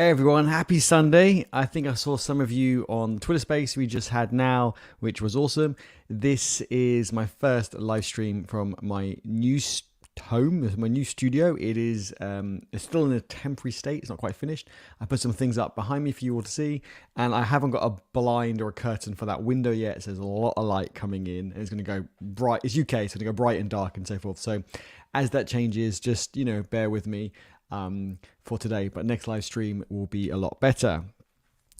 Hey everyone, happy Sunday. I think I saw some of you on Twitter space we just had now, which was awesome. This is my first live stream from my new home, my new studio. It is it's still in a temporary state, it's not quite finished. I put some things up behind me for you all to see, and I haven't got a blind or a curtain for that window yet, so there's a lot of light coming in, and it's going to go bright. It's UK, so it's going to go bright and dark and so forth. So as that changes, just bear with me for today, but next live stream will be a lot better.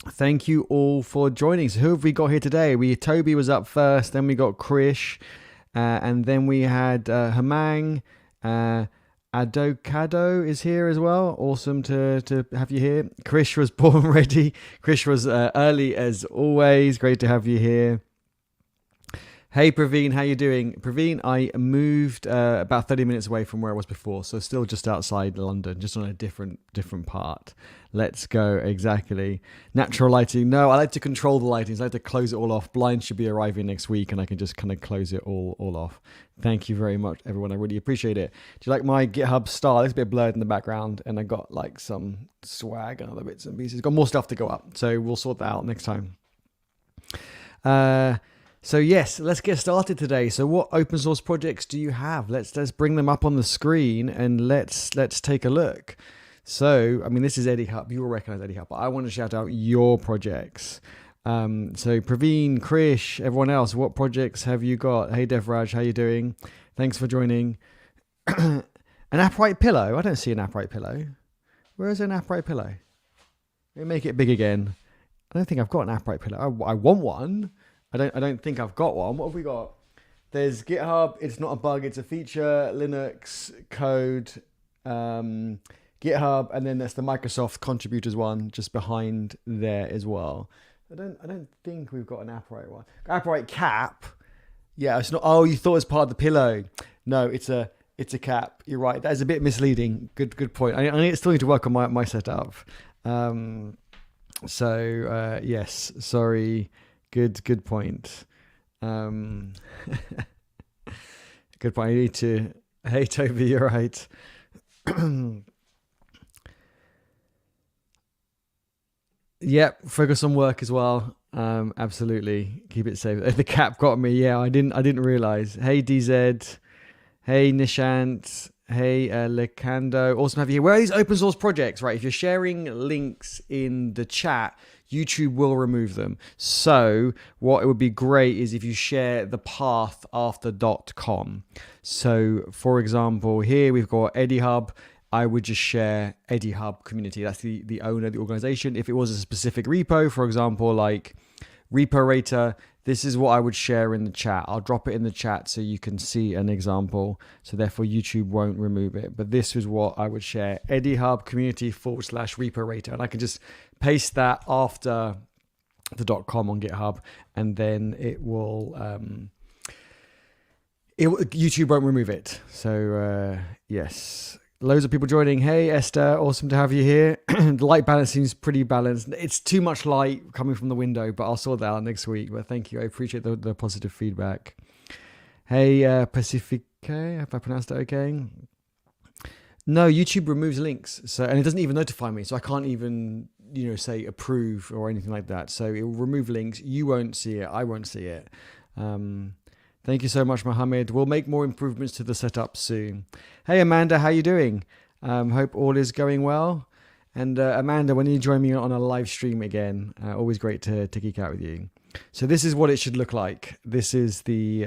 Thank you all for joining. So who have we got here today? Toby was up first, then we got Krish, and then we had Hamang. Adokado is here as well. Awesome to have you here. Krish was born ready. Krish was early as always. Great to have you here. Hey Praveen, how you doing? Praveen, I moved about 30 minutes away from where I was before, so still just outside London, just on a different part. Let's go, exactly. Natural lighting. No, I like to control the lighting, so I like to close it all off. Blinds should be arriving next week, and I can just kind of close it all off. Thank you very much, everyone. I really appreciate it. Do you like my GitHub style? It's a bit blurred in the background, and I got like some swag and other bits and pieces. Got more stuff to go up, so we'll sort that out next time. So yes, let's get started today. So what open source projects do you have? Let's bring them up on the screen and let's take a look. So, I mean, this is Eddie Hub. You will recognize Eddie Hub, but I want to shout out your projects. So Praveen, Krish, everyone else, what projects have you got? Hey Devraj, how you doing? Thanks for joining. An upright pillow. I don't see an upright pillow. Where is an upright pillow? Let me make it big again. I don't think I've got an upright pillow. I want one. I don't think I've got one. What have we got? There's GitHub. It's not a bug. It's a feature. Linux code, GitHub, and then there's the Microsoft contributors one just behind there as well. I don't think we've got an upright one. Upright cap. Yeah, it's not. Oh, you thought it was part of the pillow. No, it's a cap. You're right. That is a bit misleading. Good point. I still need to work on my setup. Yes. Sorry. Good point. Good point. I need to. Hey Toby, you're right. Yep. Focus on work as well. Absolutely. Keep it safe. The cap got me. Yeah, I didn't realize. Hey DZ. Hey Nishant. Hey Lekando. Awesome to have you here. Where are these open source projects? Right. If you're sharing links in the chat, YouTube will remove them. So what it would be great is if you share the path after .com. So for example, here we've got Eddie Hub. I would just share Eddie Hub community. That's the owner of the organization. If it was a specific repo, for example, like RepoRater, this is what I would share in the chat. I'll drop it in the chat so you can see an example. So therefore YouTube won't remove it. But this is what I would share. Eddie Hub community /RepoRater. And I can just paste that after the .com on GitHub, and then it will YouTube won't remove it. So yes, loads of people joining. Hey Esther, awesome to have you here. The light balance seems pretty balanced. It's too much light coming from the window, but I'll sort that out next week. But thank you, I appreciate the positive feedback. Hey Pacifique, if I pronounced it okay. No, YouTube removes links, and it doesn't even notify me, so I can't even say approve or anything like that. So it will remove links. You won't see it. I won't see it. Thank you so much, Mohammed. We'll make more improvements to the setup soon. Hey Amanda, how you doing? Hope all is going well. And Amanda, when you join me on a live stream again, always great to geek out with you. So this is what it should look like. This is the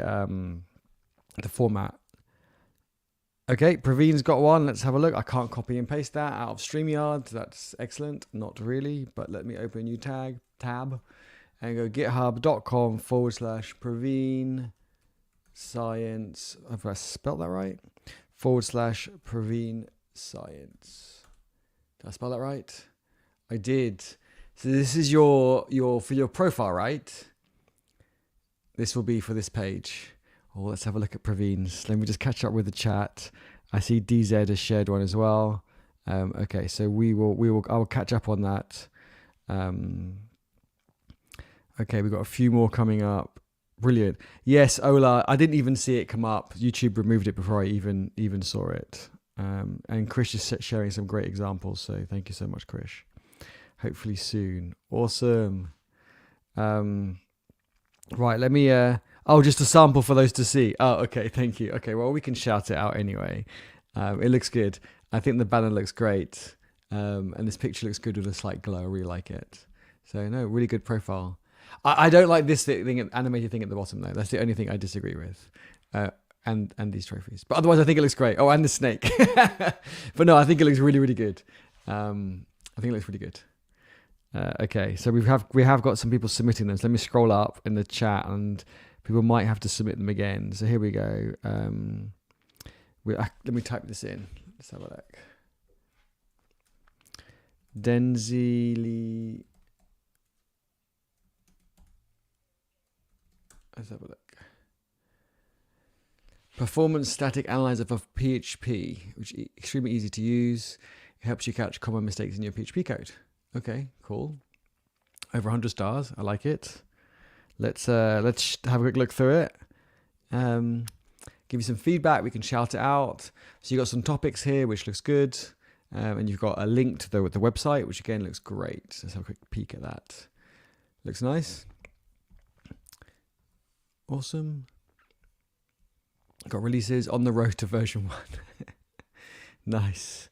format. Okay, Praveen's got one. Let's have a look. I can't copy and paste that out of StreamYard. That's excellent. Not really, but let me open a new tab and go github.com/Praveen Science. Have I spelled that right? /Praveen Science. Did I spell that right? I did. So this is your for your profile, right? This will be for this page. Oh, let's have a look at Praveen's. Let me just catch up with the chat. I see DZ has shared one as well. Okay, so I will catch up on that. Okay, we've got a few more coming up. Brilliant. Yes, Ola, I didn't even see it come up. YouTube removed it before I even saw it. And Krish is sharing some great examples, so thank you so much, Krish. hopefully soon. Awesome. Right, let me just a sample for those to see. Oh, okay, thank you. Okay, well, we can shout it out anyway. It looks good. I think the banner looks great. And this picture looks good with a slight glow. I really like it. So no, really good profile. I don't like this thing, animated thing at the bottom though. That's the only thing I disagree with. And these trophies. But otherwise I think it looks great. Oh, and the snake. But no, I think it looks really, really good. I think it looks really good. Okay, so we have got some people submitting them. So let me scroll up in the chat, and people might have to submit them again. So here we go. Let me type this in. Let's have a look. Denzili. Let's have a look. Performance static analyzer for PHP, which is extremely easy to use. It helps you catch common mistakes in your PHP code. Okay, cool. Over 100 stars. I like it. Let's have a quick look through it. Give you some feedback. We can shout it out. So you've got some topics here, which looks good. And you've got a link to the website, which again looks great. Let's have a quick peek at that. Looks nice. Awesome. Got releases on the road to version 1. Nice.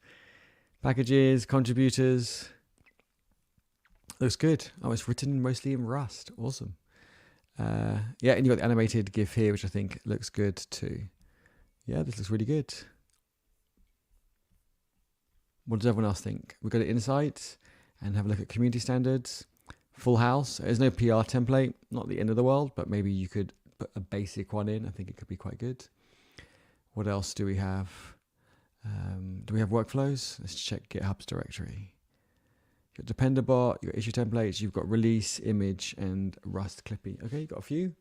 Packages, contributors. Looks good. Oh, it's written mostly in Rust. Awesome. Yeah, and you've got the animated GIF here, which I think looks good too. Yeah, this looks really good. What does everyone else think? We've got an insight and have a look at community standards. Full house. There's no PR template. Not the end of the world, but maybe you could put a basic one in. I think it could be quite good. What else do we have? Do we have workflows? Let's check GitHub's directory. You've got Dependabot, you've got issue templates, you've got release, image, and Rust Clippy. Okay, you've got a few.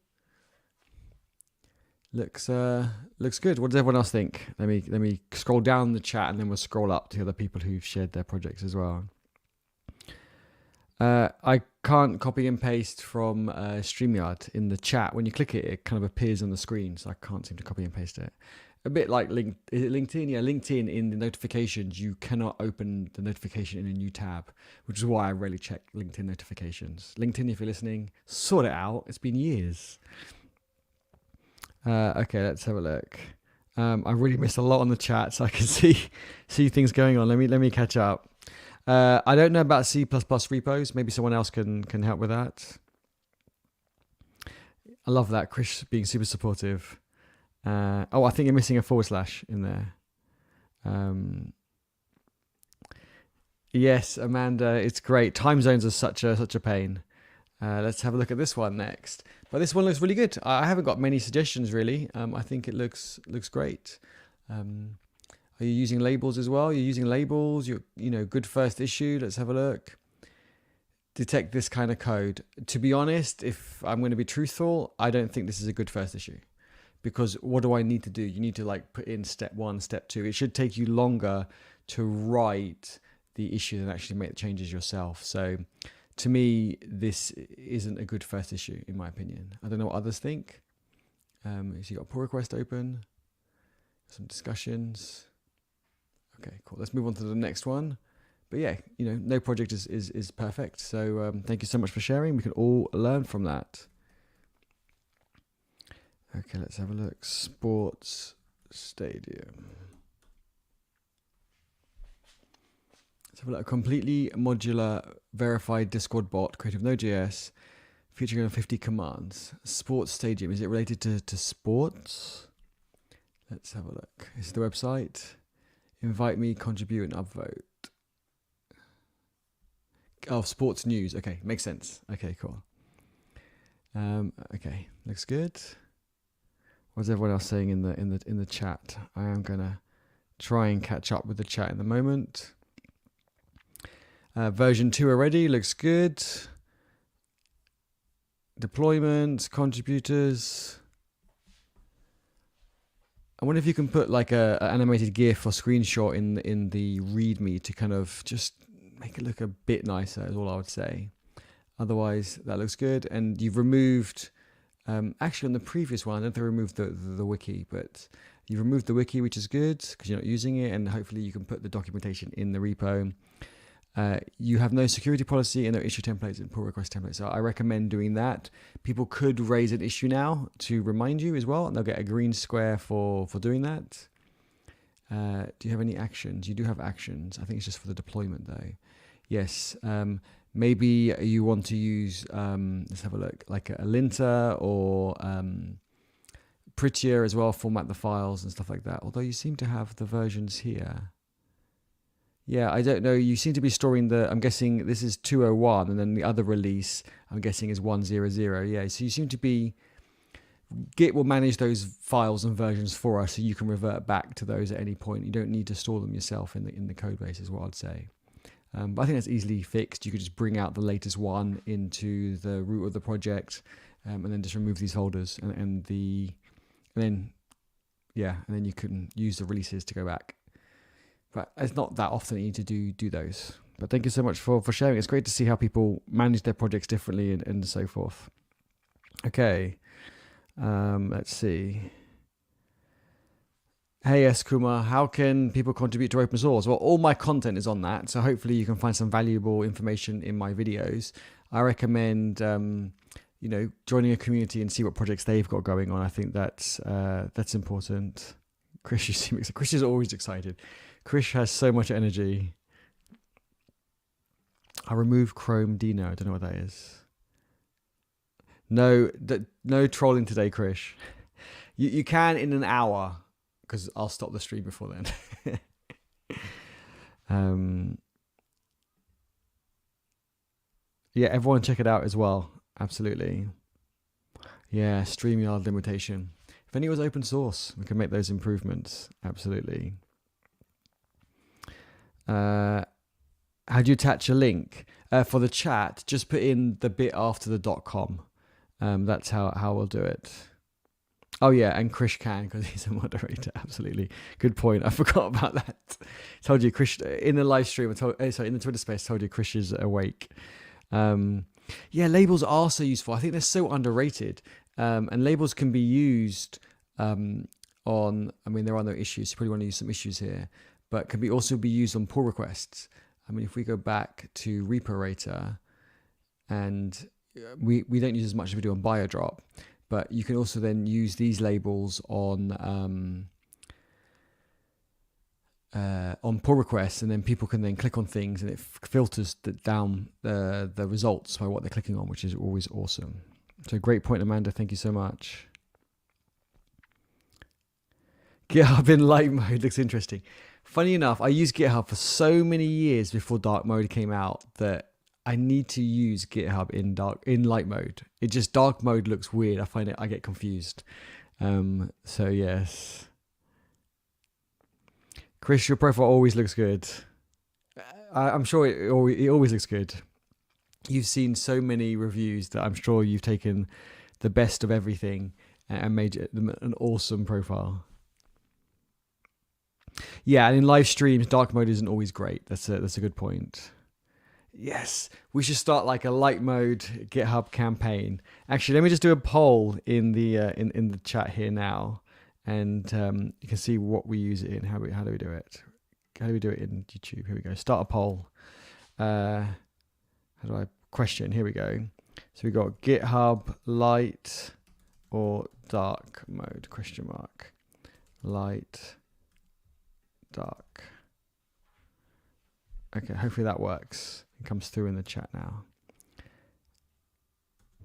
Looks good. What does everyone else think? Let me scroll down the chat, and then we'll scroll up to other people who've shared their projects as well. I can't copy and paste from StreamYard in the chat. When you click it, it kind of appears on the screen, so I can't seem to copy and paste it. A bit like is it LinkedIn? Yeah, LinkedIn in the notifications, you cannot open the notification in a new tab, which is why I rarely check LinkedIn notifications. LinkedIn, if you're listening, sort it out. It's been years. Okay, let's have a look. I really missed a lot on the chat, so I can see things going on. Let me catch up. I don't know about C++ repos. Maybe someone else can help with that. I love that, Chris being super supportive. I think you're missing a / in there. Yes, Amanda, it's great. Time zones are such a pain. Let's have a look at this one next. But this one looks really good. I haven't got many suggestions really. I think it looks great. Are you using labels as well? You're using labels. Good first issue. Let's have a look. Detect this kind of code. To be honest, if I'm going to be truthful, I don't think this is a good first issue. Because what do I need to do? You need to put in step 1, step 2. It should take you longer to write the issue than actually make the changes yourself. So to me, this isn't a good first issue, in my opinion. I don't know what others think. So you got pull request open, some discussions. Okay, cool. Let's move on to the next one. But yeah, no project is perfect. So thank you so much for sharing. We can all learn from that. Okay, let's have a look. Sports Stadium. Let's have a look. A completely modular verified Discord bot created with Node.js featuring over 50 commands. Sports Stadium. Is it related to sports? Let's have a look. This is the website. Invite me, contribute, and upvote. Oh, sports news. Okay, makes sense. Okay, cool. Okay, looks good. What's everyone else saying in the chat? I am gonna try and catch up with the chat in the moment. Version 2 already looks good. Deployment, contributors. I wonder if you can put an animated GIF or screenshot in the README to kind of just make it look a bit nicer. Is all I would say. Otherwise, that looks good. And you've removed. Actually, on the previous one, I don't think I removed the wiki, but you removed the wiki, which is good because you're not using it, and hopefully you can put the documentation in the repo. You have no security policy and no issue templates and pull request templates. So I recommend doing that. People could raise an issue now to remind you as well, and they'll get a green square for doing that. Do you have any actions? You do have actions. I think it's just for the deployment though. Yes. Maybe you want to use, let's have a look, like a linter or prettier as well, format the files and stuff like that. Although you seem to have the versions here. Yeah, I don't know. You seem to be storing I'm guessing this is 201 and then the other release, I'm guessing is 100. Yeah, so you seem to be, Git will manage those files and versions for us so you can revert back to those at any point. You don't need to store them yourself in the code base is what I'd say. But I think that's easily fixed. You could just bring out the latest one into the root of the project and then just remove these folders and then you can use the releases to go back. But it's not that often that you need to do those. But thank you so much for sharing. It's great to see how people manage their projects differently and so forth. Okay, let's see. Hey S. Kumar, how can people contribute to open source? Well, all my content is on that, so hopefully you can find some valuable information in my videos. I recommend joining a community and see what projects they've got going on. I think that's important. Chris, Chris is always excited. Chris has so much energy. I remove Chrome Dino. I don't know what that is. No trolling today, Chris. You can in an hour, because I'll stop the stream before then. Yeah, everyone check it out as well. Absolutely. Yeah, StreamYard limitation. If only it was open source, we can make those improvements. Absolutely. How do you attach a link? For the chat, just put in the bit after the .com. That's how we'll do it. Oh yeah, and Krish can because he's a moderator. Absolutely, good point. I forgot about that. Told you, Krish, in the live stream. In the Twitter space, told you Krish is awake. Yeah, labels are so useful. I think they're so underrated. And labels can be used there are no issues. You probably want to use some issues here, but can also be used on pull requests. I mean, if we go back to Repo and we don't use as much as we do on BioDrop, but you can also then use these labels on pull requests, and then people can then click on things and it filters down the results by what they're clicking on, which is always awesome. So great point, Amanda. Thank you so much. GitHub in light mode looks interesting. Funny enough, I used GitHub for so many years before dark mode came out that I need to use GitHub in light mode. It just dark mode looks weird. I get confused. So yes. Chris, your profile always looks good. I'm sure it always looks good. You've seen so many reviews that I'm sure you've taken the best of everything and made it an awesome profile. Yeah, and in live streams, dark mode isn't always great. That's a good point. Yes, we should start like a light mode GitHub campaign. Actually, let me just do a poll in the in the chat here now, and you can see what we use it in. How do we do it? How do we do it in YouTube? Here we go. Start a poll. How do I question? Here we go. So we got GitHub light or dark mode? Question mark. Light, dark. Okay, hopefully that works. It comes through in the chat now.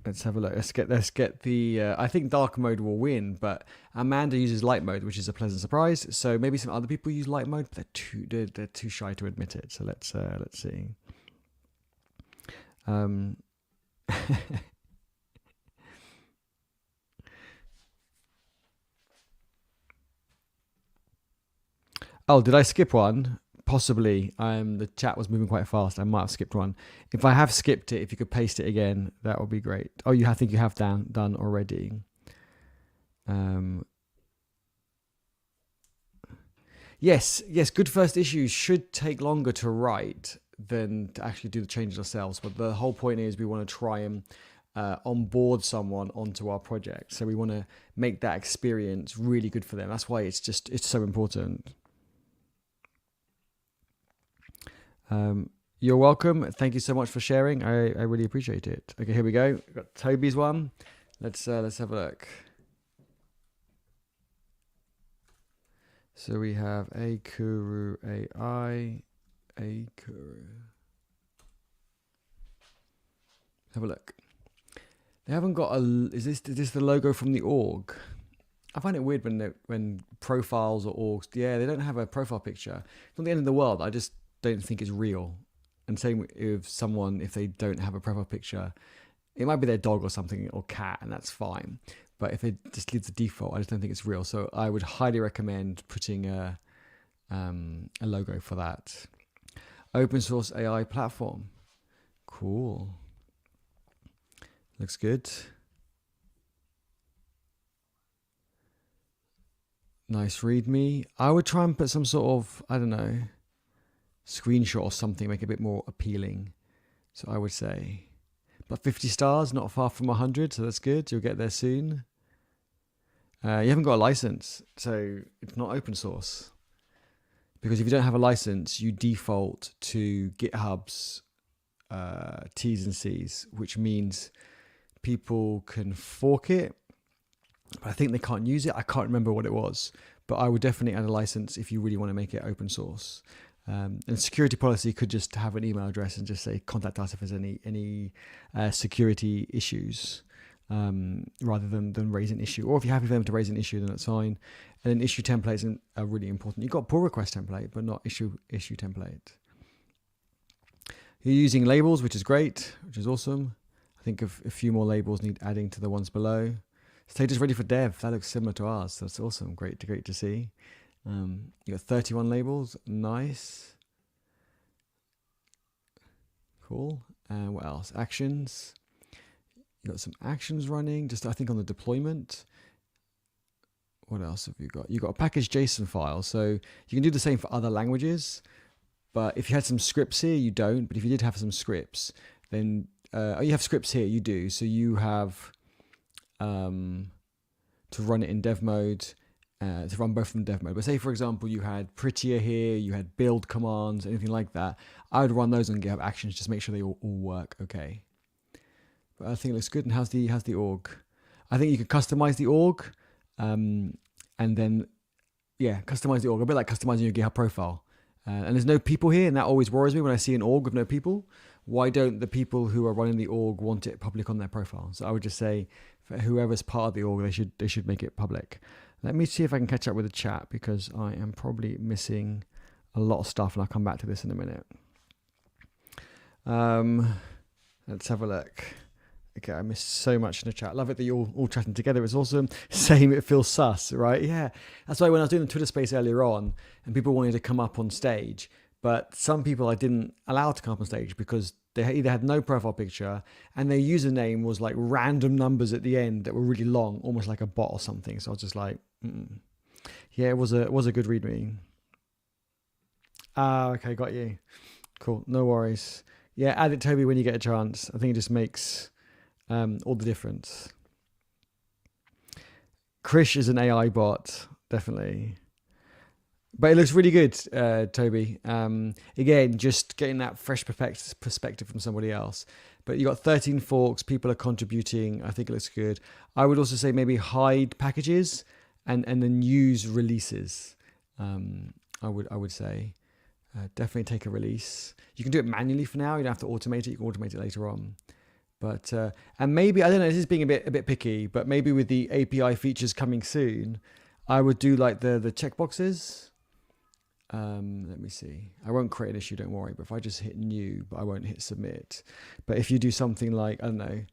Let's have a look. Let's get the. I think dark mode will win, but Amanda uses light mode, which is a pleasant surprise. So maybe some other people use light mode, but they're too shy to admit it. So let's see. Oh, did I skip one? Possibly. The chat was moving quite fast. I might have skipped one. If I have skipped it, if you could paste it again, that would be great. Oh, I think you have done already. Yes. Good first issues should take longer to write than to actually do the changes ourselves. But the whole point is we want to try and onboard someone onto our project. So we want to make that experience really good for them. That's why it's so important. You're welcome. Thank you so much for sharing. I really appreciate it. Okay, here we go. We've got Toby's one. Let's have a look. So we have Akuru AI. Akuru. Have a look. They haven't got a. Is this the logo from the org? I find it weird when profiles or orgs. Yeah, they don't have a profile picture. It's not the end of the world. I just don't think it's real. And same with someone, if they don't have a profile picture, it might be their dog or something or cat, and that's fine. But if they just leave the default, I just don't think it's real. So I would highly recommend putting a logo for that. Open source AI platform. Cool. Looks good. Nice README. I would try and put some sort of, I don't know, screenshot or something, make it a bit more appealing. So I would say, but 50 stars, not far from 100, so that's good. You'll get there soon. You haven't got a license, so it's not open source. Because if you don't have a license, you default to GitHub's T's and C's, which means people can fork it, but I think they can't use it. I can't remember what it was, but I would definitely add a license if you really want to make it open source. And security policy could just have an email address and just say contact us if there's any security issues, rather than raise an issue. Or if you're happy for them to raise an issue, then that's fine. And then issue templates are really important. You've got pull request template, but not issue template. You're using labels, which is great, which is awesome. I think a few more labels need adding to the ones below. Status ready for dev. That looks similar to ours. That's awesome. Great to see. You got 31 labels. Nice. Cool. And what else? Actions. You got some actions running. Just I think on the deployment. What else have you got? You got a package JSON file. So you can do the same for other languages. But if you had some scripts here, you don't. But if you did have some scripts, then you have scripts here. You do. So you have to run it in dev mode. To run both from dev mode. But say, for example, you had prettier here, you had build commands, anything like that. I would run those on GitHub Actions, just make sure they all work okay. But I think it looks good. And how's the org? I think you can customize the org, and then, customize the org. A bit like customizing your GitHub profile. And there's no people here, and that always worries me when I see an org with no people. Why don't the people who are running the org want it public on their profile? So I would just say, for whoever's part of the org, they should make it public. Let me see if I can catch up with the chat, because I am probably missing a lot of stuff, and I'll come back to this in a minute. Let's have a look. Okay, I missed so much in the chat. Love it that you're all chatting together. It's awesome. Same, it feels sus, right? Yeah. That's why when I was doing the Twitter space earlier on, and people wanted to come up on stage, but some people I didn't allow to come up on stage because they either had no profile picture and their username was like random numbers at the end that were really long, almost like a bot or something. So I was just like, yeah, it was a good readme. Okay, got you. Cool, no worries. Yeah, add it, Toby, when you get a chance. I think it just makes all the difference. Krish is an AI bot, definitely. But it looks really good, Toby. Again, just getting that fresh perspective from somebody else. But you got 13 forks. People are contributing. I think it looks good. I would also say maybe hide packages and then use releases. I would say definitely take a release. You can do it manually for now. You don't have to automate it. You can automate it later on. But and maybe, I don't know, this is being a bit picky, but maybe with the API features coming soon, I would do like the checkboxes. Let me see. I won't create an issue, don't worry. But if I just hit new, but I won't hit submit. But if you do something like, I don't know,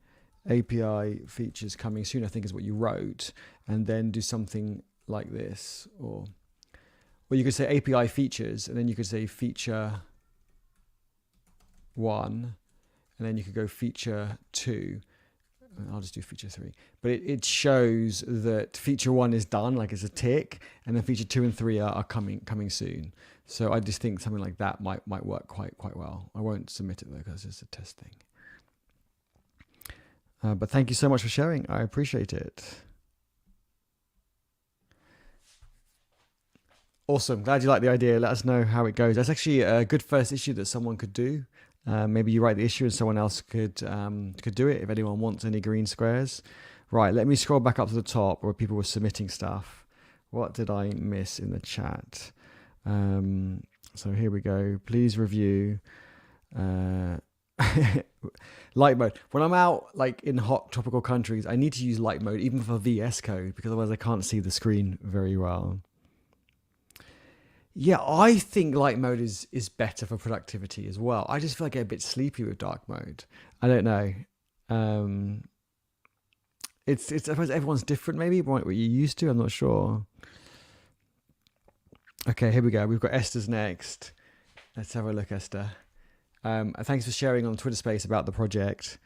API features coming soon, I think is what you wrote, and then do something like this, or you could say API features, and then you could say feature 1, and then you could go feature 2. I'll just do feature 3. But it shows that feature 1 is done, like it's a tick, and then feature 2 and 3 are coming soon. So I just think something like that might work quite well. I won't submit it though, because it's a test thing. But thank you so much for sharing. I appreciate it. Awesome. Glad you like the idea. Let us know how it goes. That's actually a good first issue that someone could do. Maybe you write the issue and someone else could do it if anyone wants any green squares. Right, let me scroll back up to the top where people were submitting stuff. What did I miss in the chat? So here we go. Please review light mode. When I'm out like in hot tropical countries, I need to use light mode even for VS Code because otherwise I can't see the screen very well. Yeah, I think light mode is better for productivity as well. I just feel like I get a bit sleepy with dark mode. I don't know. It's I suppose everyone's different maybe, what you're used to, I'm not sure. Okay, here we go. We've got Esther's next. Let's have a look, Esther. Thanks for sharing on Twitter Space about the project.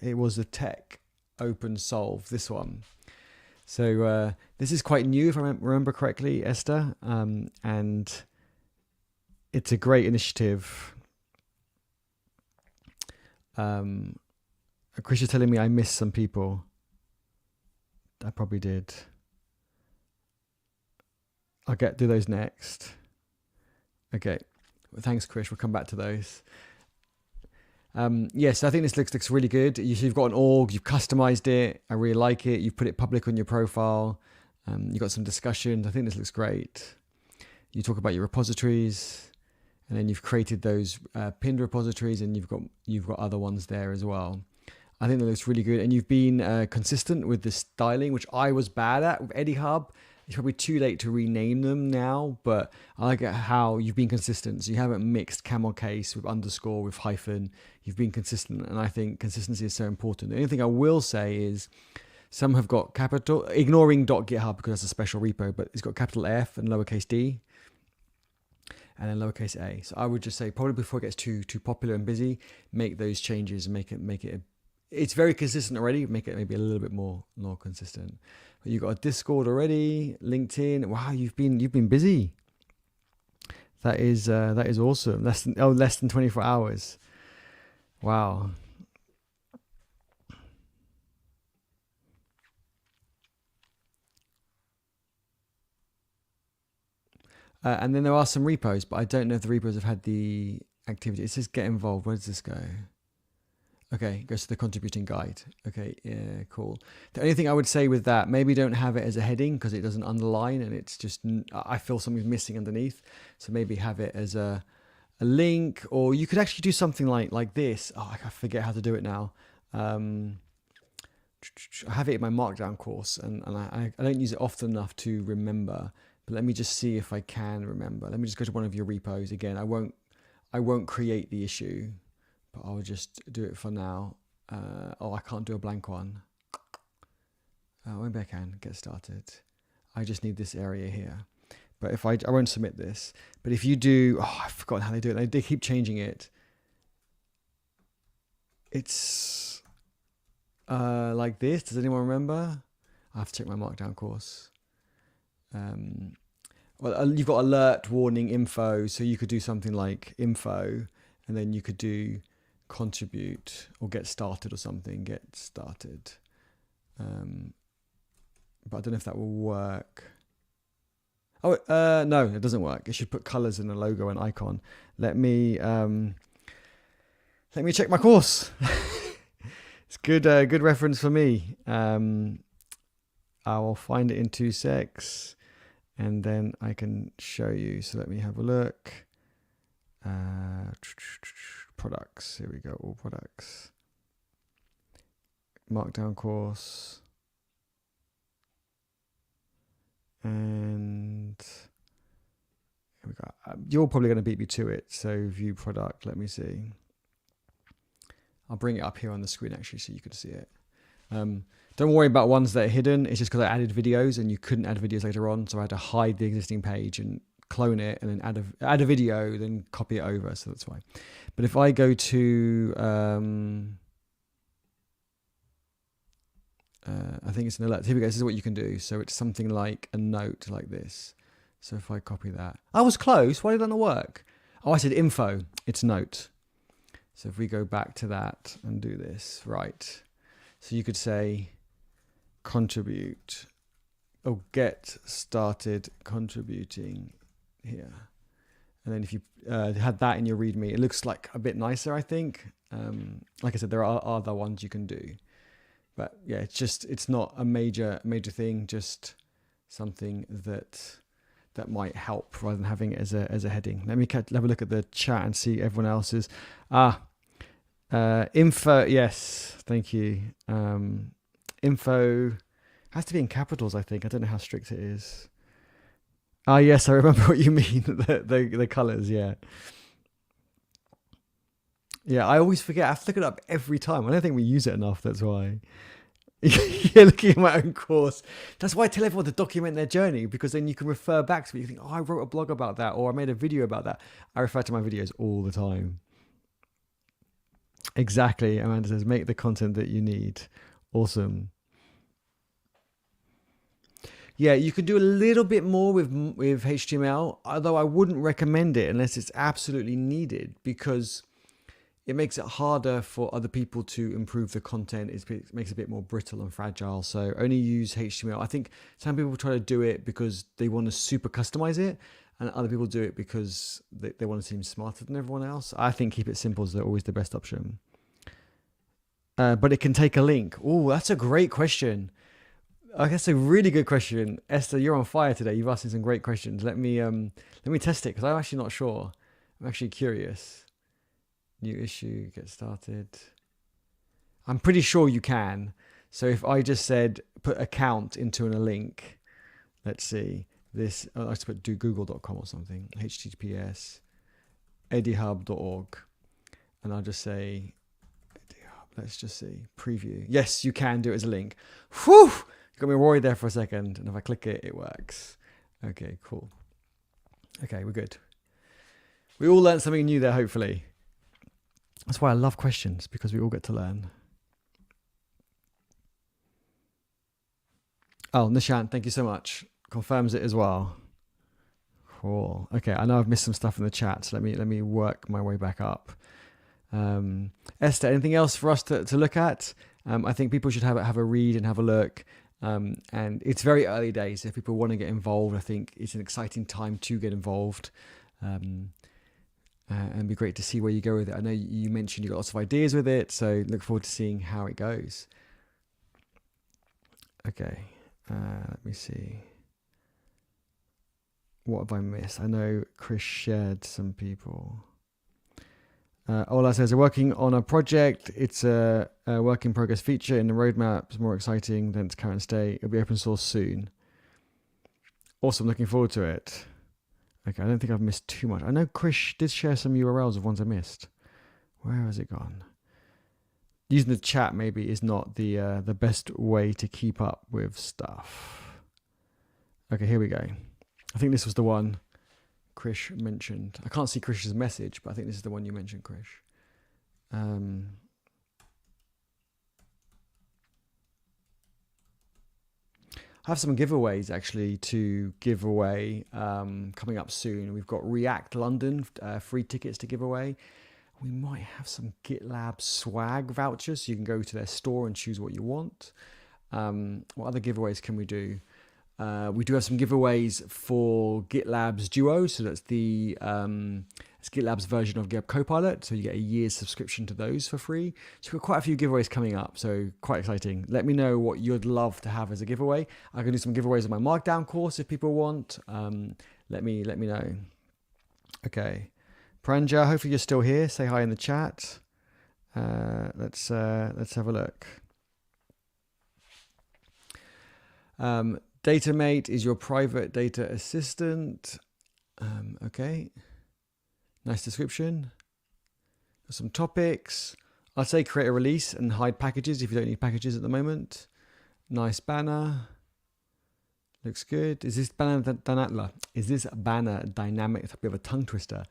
It was a tech open solve, this one. So this is quite new, if I remember correctly, Esther, and it's a great initiative. Chris is telling me I missed some people. I probably did. I'll do those next. Okay, well, thanks, Chris. We'll come back to those. Yes, I think this looks really good. You've got an org, you've customized it. I really like it. You've put it public on your profile. You've got some discussions. I think this looks great. You talk about your repositories, and then you've created those pinned repositories, and you've got other ones there as well. I think that looks really good, and you've been consistent with the styling, which I was bad at with EddieHub. It's probably too late to rename them now, but I like how you've been consistent. So you haven't mixed camel case with underscore with hyphen. You've been consistent, and I think consistency is so important. The only thing I will say is some have got capital, ignoring .github because that's a special repo, but it's got capital F and lowercase d and then lowercase a. So I would just say probably before it gets too popular and busy, make those changes and make it. It's very consistent already. Make it maybe a little bit more consistent. But you've got a Discord already, LinkedIn. Wow, you've been busy. That is awesome. Less than 24 hours. Wow. And then there are some repos, but I don't know if the repos have had the activity. It says get involved. Where does this go? Okay, it goes to the contributing guide. Okay, yeah, cool. The only thing I would say with that, maybe don't have it as a heading because it doesn't underline and it's just, I feel something's missing underneath. So maybe have it as a link, or you could actually do something like this. Oh, I forget how to do it now. I have it in my Markdown course and I don't use it often enough to remember, but let me just see if I can remember. Let me just go to one of your repos. Again, I won't create the issue. I'll just do it for now. I can't do a blank one. Maybe I can get started. I just need this area here. But if I won't submit this. But if you do, I've forgotten how they do it. They keep changing it. It's like this. Does anyone remember? I have to check my Markdown course. Well, you've got alert, warning, info. So you could do something like info, and then you could do contribute or get started or something. Get started. But I don't know if that will work. No, it doesn't work. It should put colors in a logo and icon. Let me check my course. It's good reference for me. I will find it in 2 secs and then I can show you. So let me have a look. Products. Here we go. All products. Markdown course. And here we go. You're probably going to beat me to it. So view product. Let me see. I'll bring it up here on the screen actually so you can see it. Don't worry about ones that are hidden. It's just because I added videos and you couldn't add videos later on. So I had to hide the existing page and clone it and then add a video, then copy it over. So that's why. But if I go to, I think it's an alert. Here we go. This is what you can do. So it's something like a note like this. So if I copy that, I was close. Why did that not work? Oh, I said info. It's note. So if we go back to that and do this, right. So you could say contribute or get started contributing here. And then if you had that in your README, it looks like a bit nicer, I think. Like I said, there are other ones you can do. But yeah, it's not a major thing, just something that might help rather than having it as a heading. Let me have a look at the chat and see everyone else's. Info, yes, thank you. Info has to be in capitals, I think. I don't know how strict it is. Yes, I remember what you mean. the colors, yeah. Yeah, I always forget. I have to look it up every time. I don't think we use it enough. That's why. Yeah, looking at my own course. That's why I tell everyone to document their journey, because then you can refer back to it. You think, oh, I wrote a blog about that, or I made a video about that. I refer to my videos all the time. Exactly. Amanda says, make the content that you need. Awesome. Yeah, you can do a little bit more with HTML, although I wouldn't recommend it unless it's absolutely needed, because it makes it harder for other people to improve the content. It makes it a bit more brittle and fragile. So only use HTML. I think some people try to do it because they want to super customize it, and other people do it because they want to seem smarter than everyone else. I think keep it simple is always the best option. But it can take a link. Oh, that's a great question. I guess a really good question. Esther, you're on fire today. You've asked me some great questions. Let me test it, because I'm actually not sure. I'm actually curious. New issue, get started. I'm pretty sure you can. So if I just said put account into a link, let's see this. I just put do google.com or something. HTTPS edihub.org, and I'll just say edihub. Let's just see preview. Yes, you can do it as a link. Whew! You got me worried there for a second, and if I click it, it works. Okay, cool. Okay, we're good. We all learned something new there, hopefully. That's why I love questions, because we all get to learn. Oh, Nishant, thank you so much. Confirms it as well. Cool. Okay, I know I've missed some stuff in the chat, so let me work my way back up. Esther, anything else for us to look at? I think people should have a read and have a look. And it's very early days. If people want to get involved, I think it's an exciting time to get involved. And it'd be great to see where you go with it. I know you mentioned you got lots of ideas with it, so look forward to seeing how it goes. Okay, let me see. What have I missed? I know Chris shared some people. Ola says, they're working on a project. It's a work in progress feature in the roadmap. It's more exciting than its current state. It'll be open source soon. Awesome, looking forward to it. Okay, I don't think I've missed too much. I know Chris did share some URLs of ones I missed. Where has it gone? Using the chat maybe is not the best way to keep up with stuff. Okay, here we go. I think this was the one Krish mentioned. I can't see Krish's message, but I think this is the one you mentioned, Krish. I have some giveaways actually to give away coming up soon. We've got React London, free tickets to give away. We might have some GitLab swag vouchers, so you can go to their store and choose what you want. What other giveaways can we do? We do have some giveaways for GitLab's Duo, so that's it's GitLab's version of GitHub Copilot, so you get a year's subscription to those for free. So we've got quite a few giveaways coming up, so quite exciting. Let me know what you'd love to have as a giveaway. I can do some giveaways on my Markdown course if people want. Let me know. Okay, Pranja, hopefully you're still here. Say hi in the chat. Let's have a look. DataMate is your private data assistant. Okay. Nice description. Some topics. I'd say create a release and hide packages if you don't need packages at the moment. Nice banner. Looks good. Is this banner dynamic? It's a bit of a tongue twister.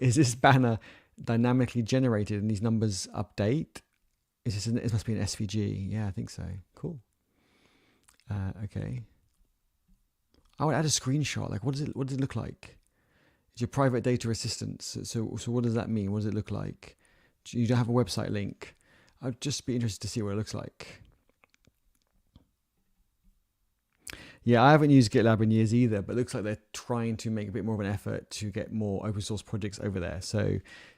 Is this banner dynamically generated and these numbers update? It must be an SVG. Yeah, I think so. Cool. Okay. I would add a screenshot. Like, what does it look like? It's your private data assistant. So what does that mean? What does it look like? You don't have a website link. I'd just be interested to see what it looks like. Yeah, I haven't used GitLab in years either, but it looks like they're trying to make a bit more of an effort to get more open source projects over there. So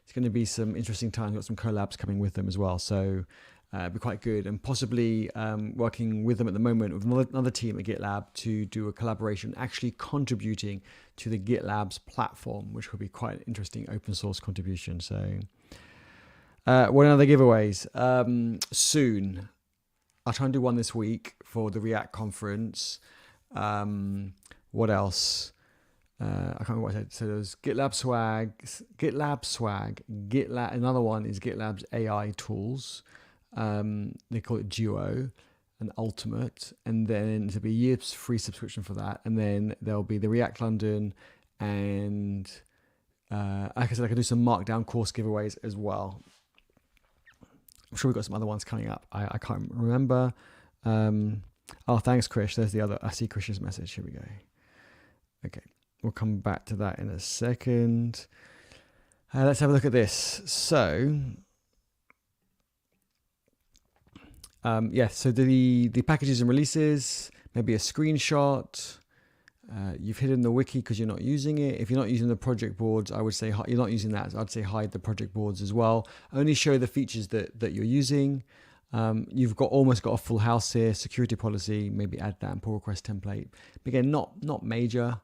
it's going to be some interesting times. We've got some collabs coming with them as well. So it'd be quite good. And possibly working with them at the moment with another team at GitLab to do a collaboration, actually contributing to the GitLab's platform, which will be quite an interesting open source contribution. So what other giveaways? Soon. I'll try and do one this week for the React conference. What else? I can't remember what I said. So there's GitLab Swag, another one is GitLab's AI tools. They call it Duo and Ultimate. And then there'll be a year's free subscription for that. And then there'll be the React London and like I said, I can do some Markdown course giveaways as well. I'm sure we've got some other ones coming up. I can't remember. Oh, thanks, Krish. There's the other. I see Krish's message. Here we go. Okay. We'll come back to that in a second. Let's have a look at this. So, so the packages and releases, maybe a screenshot. You've hidden the wiki because you're not using it. If you're not using the project boards, I would say you're not using that. So I'd say hide the project boards as well. Only show the features that you're using. You've almost got a full house here. Security policy, maybe add that and pull request template. But again, not major.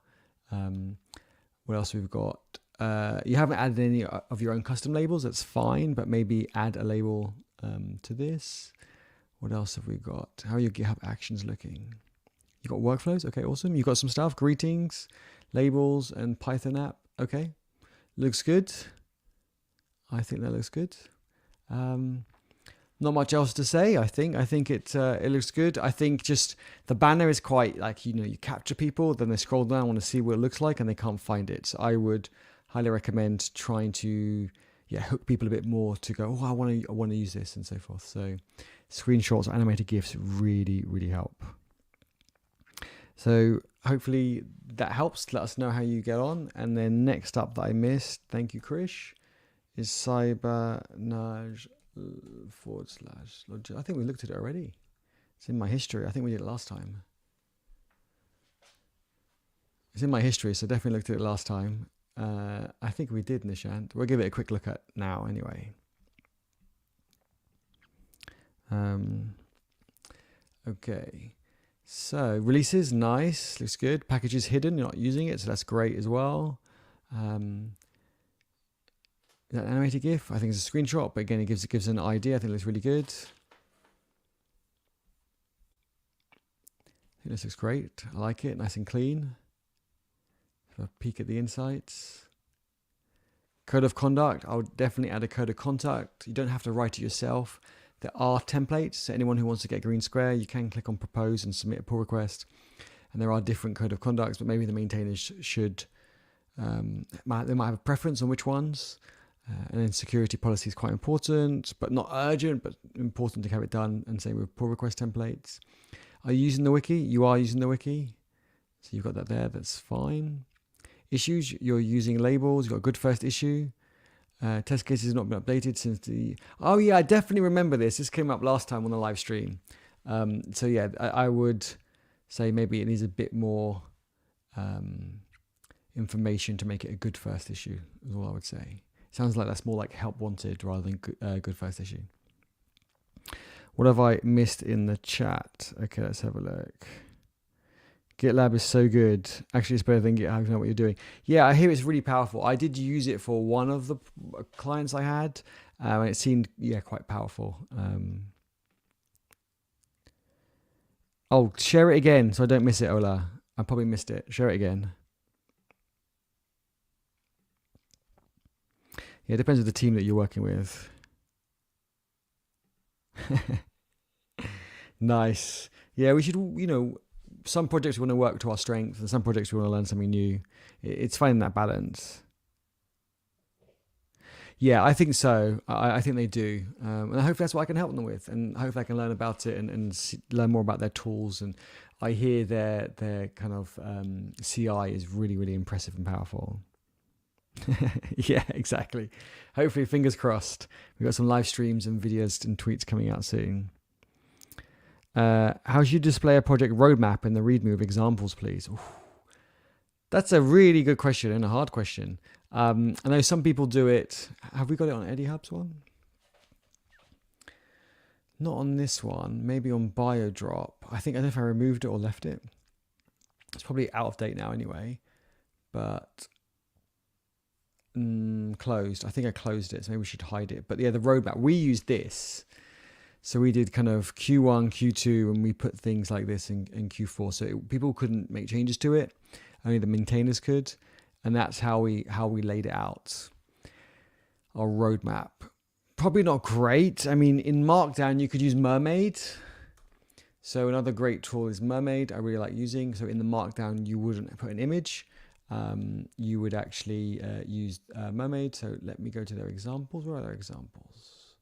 What else we've got? You haven't added any of your own custom labels. That's fine, but maybe add a label to this. What else have we got? How are your GitHub actions looking? You got workflows? Okay, awesome. You got some stuff, greetings, labels, and Python app. Okay, looks good. I think that looks good. Not much else to say. I think it looks good. I think just the banner is quite like, you capture people, then they scroll down, want to see what it looks like, and they can't find it. So I would highly recommend trying to hook people a bit more to go, oh, I want to use this and so forth. So screenshots or animated GIFs really, really help. So hopefully that helps. Let us know how you get on. And then next up that I missed, thank you, Krish, is Cybernage / I think we looked at it already. It's in my history. I think we did it last time. It's in my history, so definitely looked at it last time. I think we did, Nishant. We'll give it a quick look at now anyway. Okay. So releases, nice, looks good. Packages hidden, you're not using it, so that's great as well. Is that an animated GIF? I think it's a screenshot, but again, it gives an idea. I think it looks really good. I think this looks great. I like it, nice and clean. Have a peek at the insights. Code of conduct, I would definitely add a code of conduct. You don't have to write it yourself. There are templates, so anyone who wants to get a green square, you can click on propose and submit a pull request. And there are different code of conducts, but maybe the maintainers should, they might have a preference on which ones. And then security policy is quite important, but not urgent, but important to have it done. And same with pull request templates. Are you using the wiki? You are using the wiki. So you've got that there, that's fine. Issues, you're using labels, you've got a good first issue. Test cases have not been updated since the... Oh yeah, I definitely remember this. This came up last time on the live stream. So yeah, I would say maybe it needs a bit more information to make it a good first issue, is all I would say. Sounds like that's more like help wanted rather than good first issue. What have I missed in the chat? Okay, let's have a look. GitLab is so good. Actually, it's better than GitHub. You know what you're doing. Yeah, I hear it's really powerful. I did use it for one of the clients I had, and it seemed quite powerful. Oh, share it again so I don't miss it, Ola. I probably missed it. Share it again. Yeah, it depends on the team that you're working with. Nice. Yeah, we should, some projects we want to work to our strength and some projects we want to learn something new. It's finding that balance. Yeah, I think so. I think they do. And I hope that's what I can help them with. And I hope I can learn about it and learn more about their tools. And I hear their kind of CI is really, really impressive and powerful. Yeah, exactly. Hopefully, fingers crossed. We've got some live streams and videos and tweets coming out soon. How should you display a project roadmap in the README with examples, please? Oof. That's a really good question and a hard question. I know some people do it. Have we got it on Eddie Hub's one? Not on this one. Maybe on BioDrop. I don't know if I removed it or left it. It's probably out of date now anyway. But closed. I think I closed it, so maybe we should hide it. But yeah, the roadmap. We used this. So we did kind of Q1, Q2, and we put things like this in Q4. So people couldn't make changes to it. Only the maintainers could. And that's how we laid it out. Our roadmap. Probably not great. I mean, in Markdown, you could use Mermaid. So another great tool is Mermaid. I really like using. So in the Markdown, you wouldn't put an image. You would actually use Mermaid. So let me go to their examples. Where are their examples?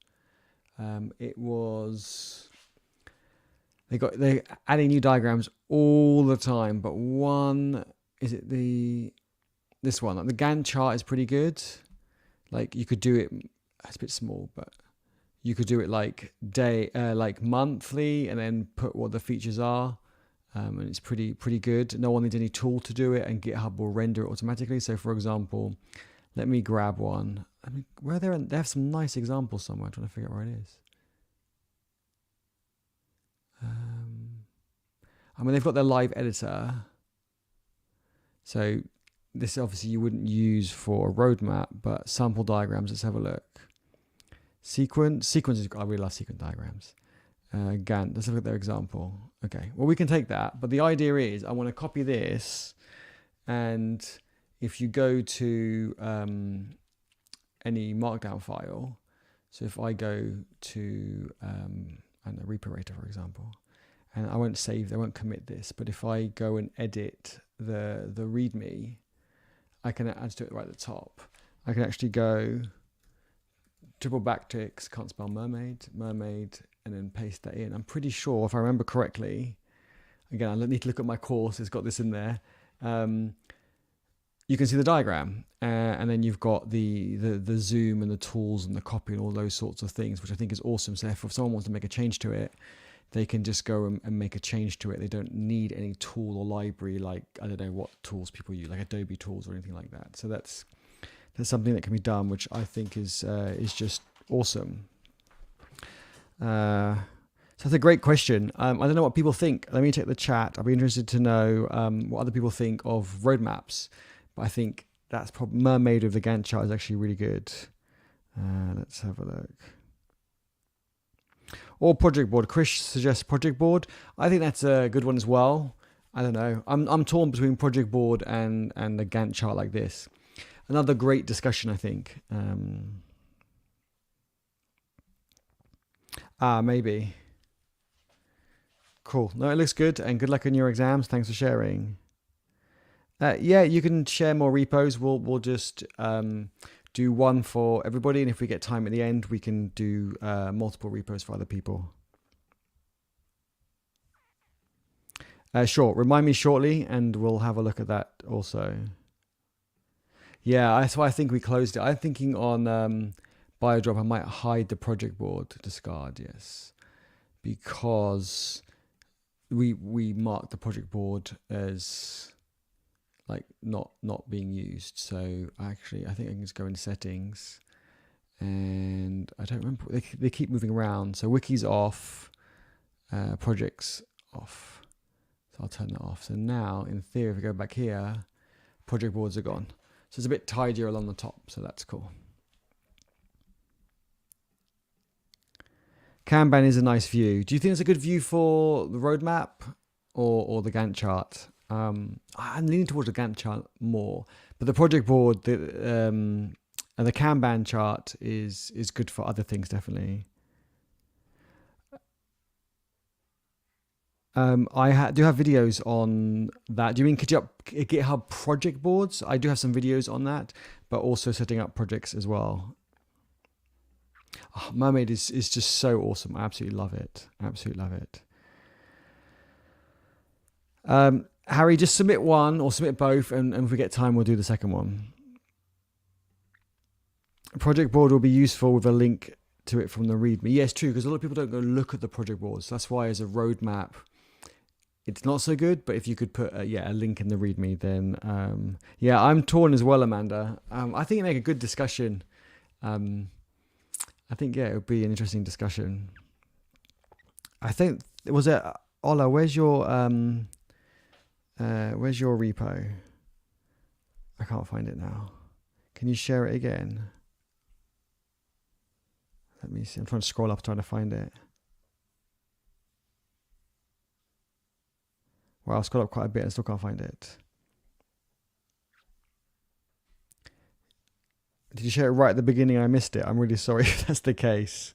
They're adding new diagrams all the time. But one, is it this one? Like the Gantt chart is pretty good. Like you could do it. It's a bit small, but you could do it like like monthly, and then put what the features are, and it's pretty good. No one needs any tool to do it, and GitHub will render it automatically. So, for example, let me grab one. I mean, they have some nice examples somewhere. I'm trying to figure out where it is. I mean, they've got their live editor, so this obviously you wouldn't use for a roadmap, but sample diagrams. Let's have a look. Sequence is, I really love sequence diagrams. Gantt, let's look at their example. Okay, well, we can take that, but the idea is I want to copy this, and if you go to any Markdown file, so if I go to I don't know, Reparator, for example, and I won't commit this, but if I go and edit the README, I can add to it right at the top. I can actually go triple backticks, can't spell mermaid, and then paste that in. I'm pretty sure, if I remember correctly, again, I need to look at my course, it's got this in there. You can see the diagram, and then you've got the zoom and the tools and the copy and all those sorts of things, which I think is awesome. So if someone wants to make a change to it, they can just go and make a change to it. They don't need any tool or library, like, I don't know what tools people use, like Adobe tools or anything like that. So that's something that can be done, which I think is just awesome. So that's a great question. I don't know what people think. Let me check the chat. I'd be interested to know what other people think of roadmaps. But I think that's probably Mermaid of the Gantt chart is actually really good. Let's have a look. Or project board. Chris suggests project board. I think that's a good one as well. I don't know. I'm torn between project board and the Gantt chart like this. Another great discussion, I think. Maybe. Cool. No, it looks good, and good luck in your exams. Thanks for sharing. Yeah, you can share more repos. We'll just do one for everybody, and if we get time at the end, we can do multiple repos for other people. Sure. Remind me shortly, and we'll have a look at that also. Yeah, that's why I think we closed it. I'm thinking on BioDrop, I might hide the project board to discard, yes. Because we marked the project board as like not being used. So actually, I think I can just go in settings, and I don't remember, they keep moving around. So wiki's off, projects off. So I'll turn that off. So now, in theory, if we go back here, project boards are gone. So it's a bit tidier along the top, so that's cool. Kanban is a nice view. Do you think it's a good view for the roadmap or the Gantt chart? I'm leaning towards the Gantt chart more, but the project board, and the Kanban chart is good for other things, definitely. I do have videos on that. Do you mean GitHub project boards? I do have some videos on that, but also setting up projects as well. Oh, Mermaid is just so awesome. I absolutely love it. Absolutely love it. Harry, just submit one or submit both, and if we get time, we'll do the second one. Project board will be useful with a link to it from the README. Yeah, it's true, because a lot of people don't go look at the project boards. So that's why as a roadmap, it's not so good. But if you could put a link in the README, then I'm torn as well, Amanda. I think it make a good discussion. I think it would be an interesting discussion. I think Ola, where's your repo? I can't find it now. Can you share it again? Let me see. I'm trying to scroll up, trying to find it. Well, I've scrolled up quite a bit and still can't find it. Did you share it right at the beginning? I missed it. I'm really sorry if that's the case.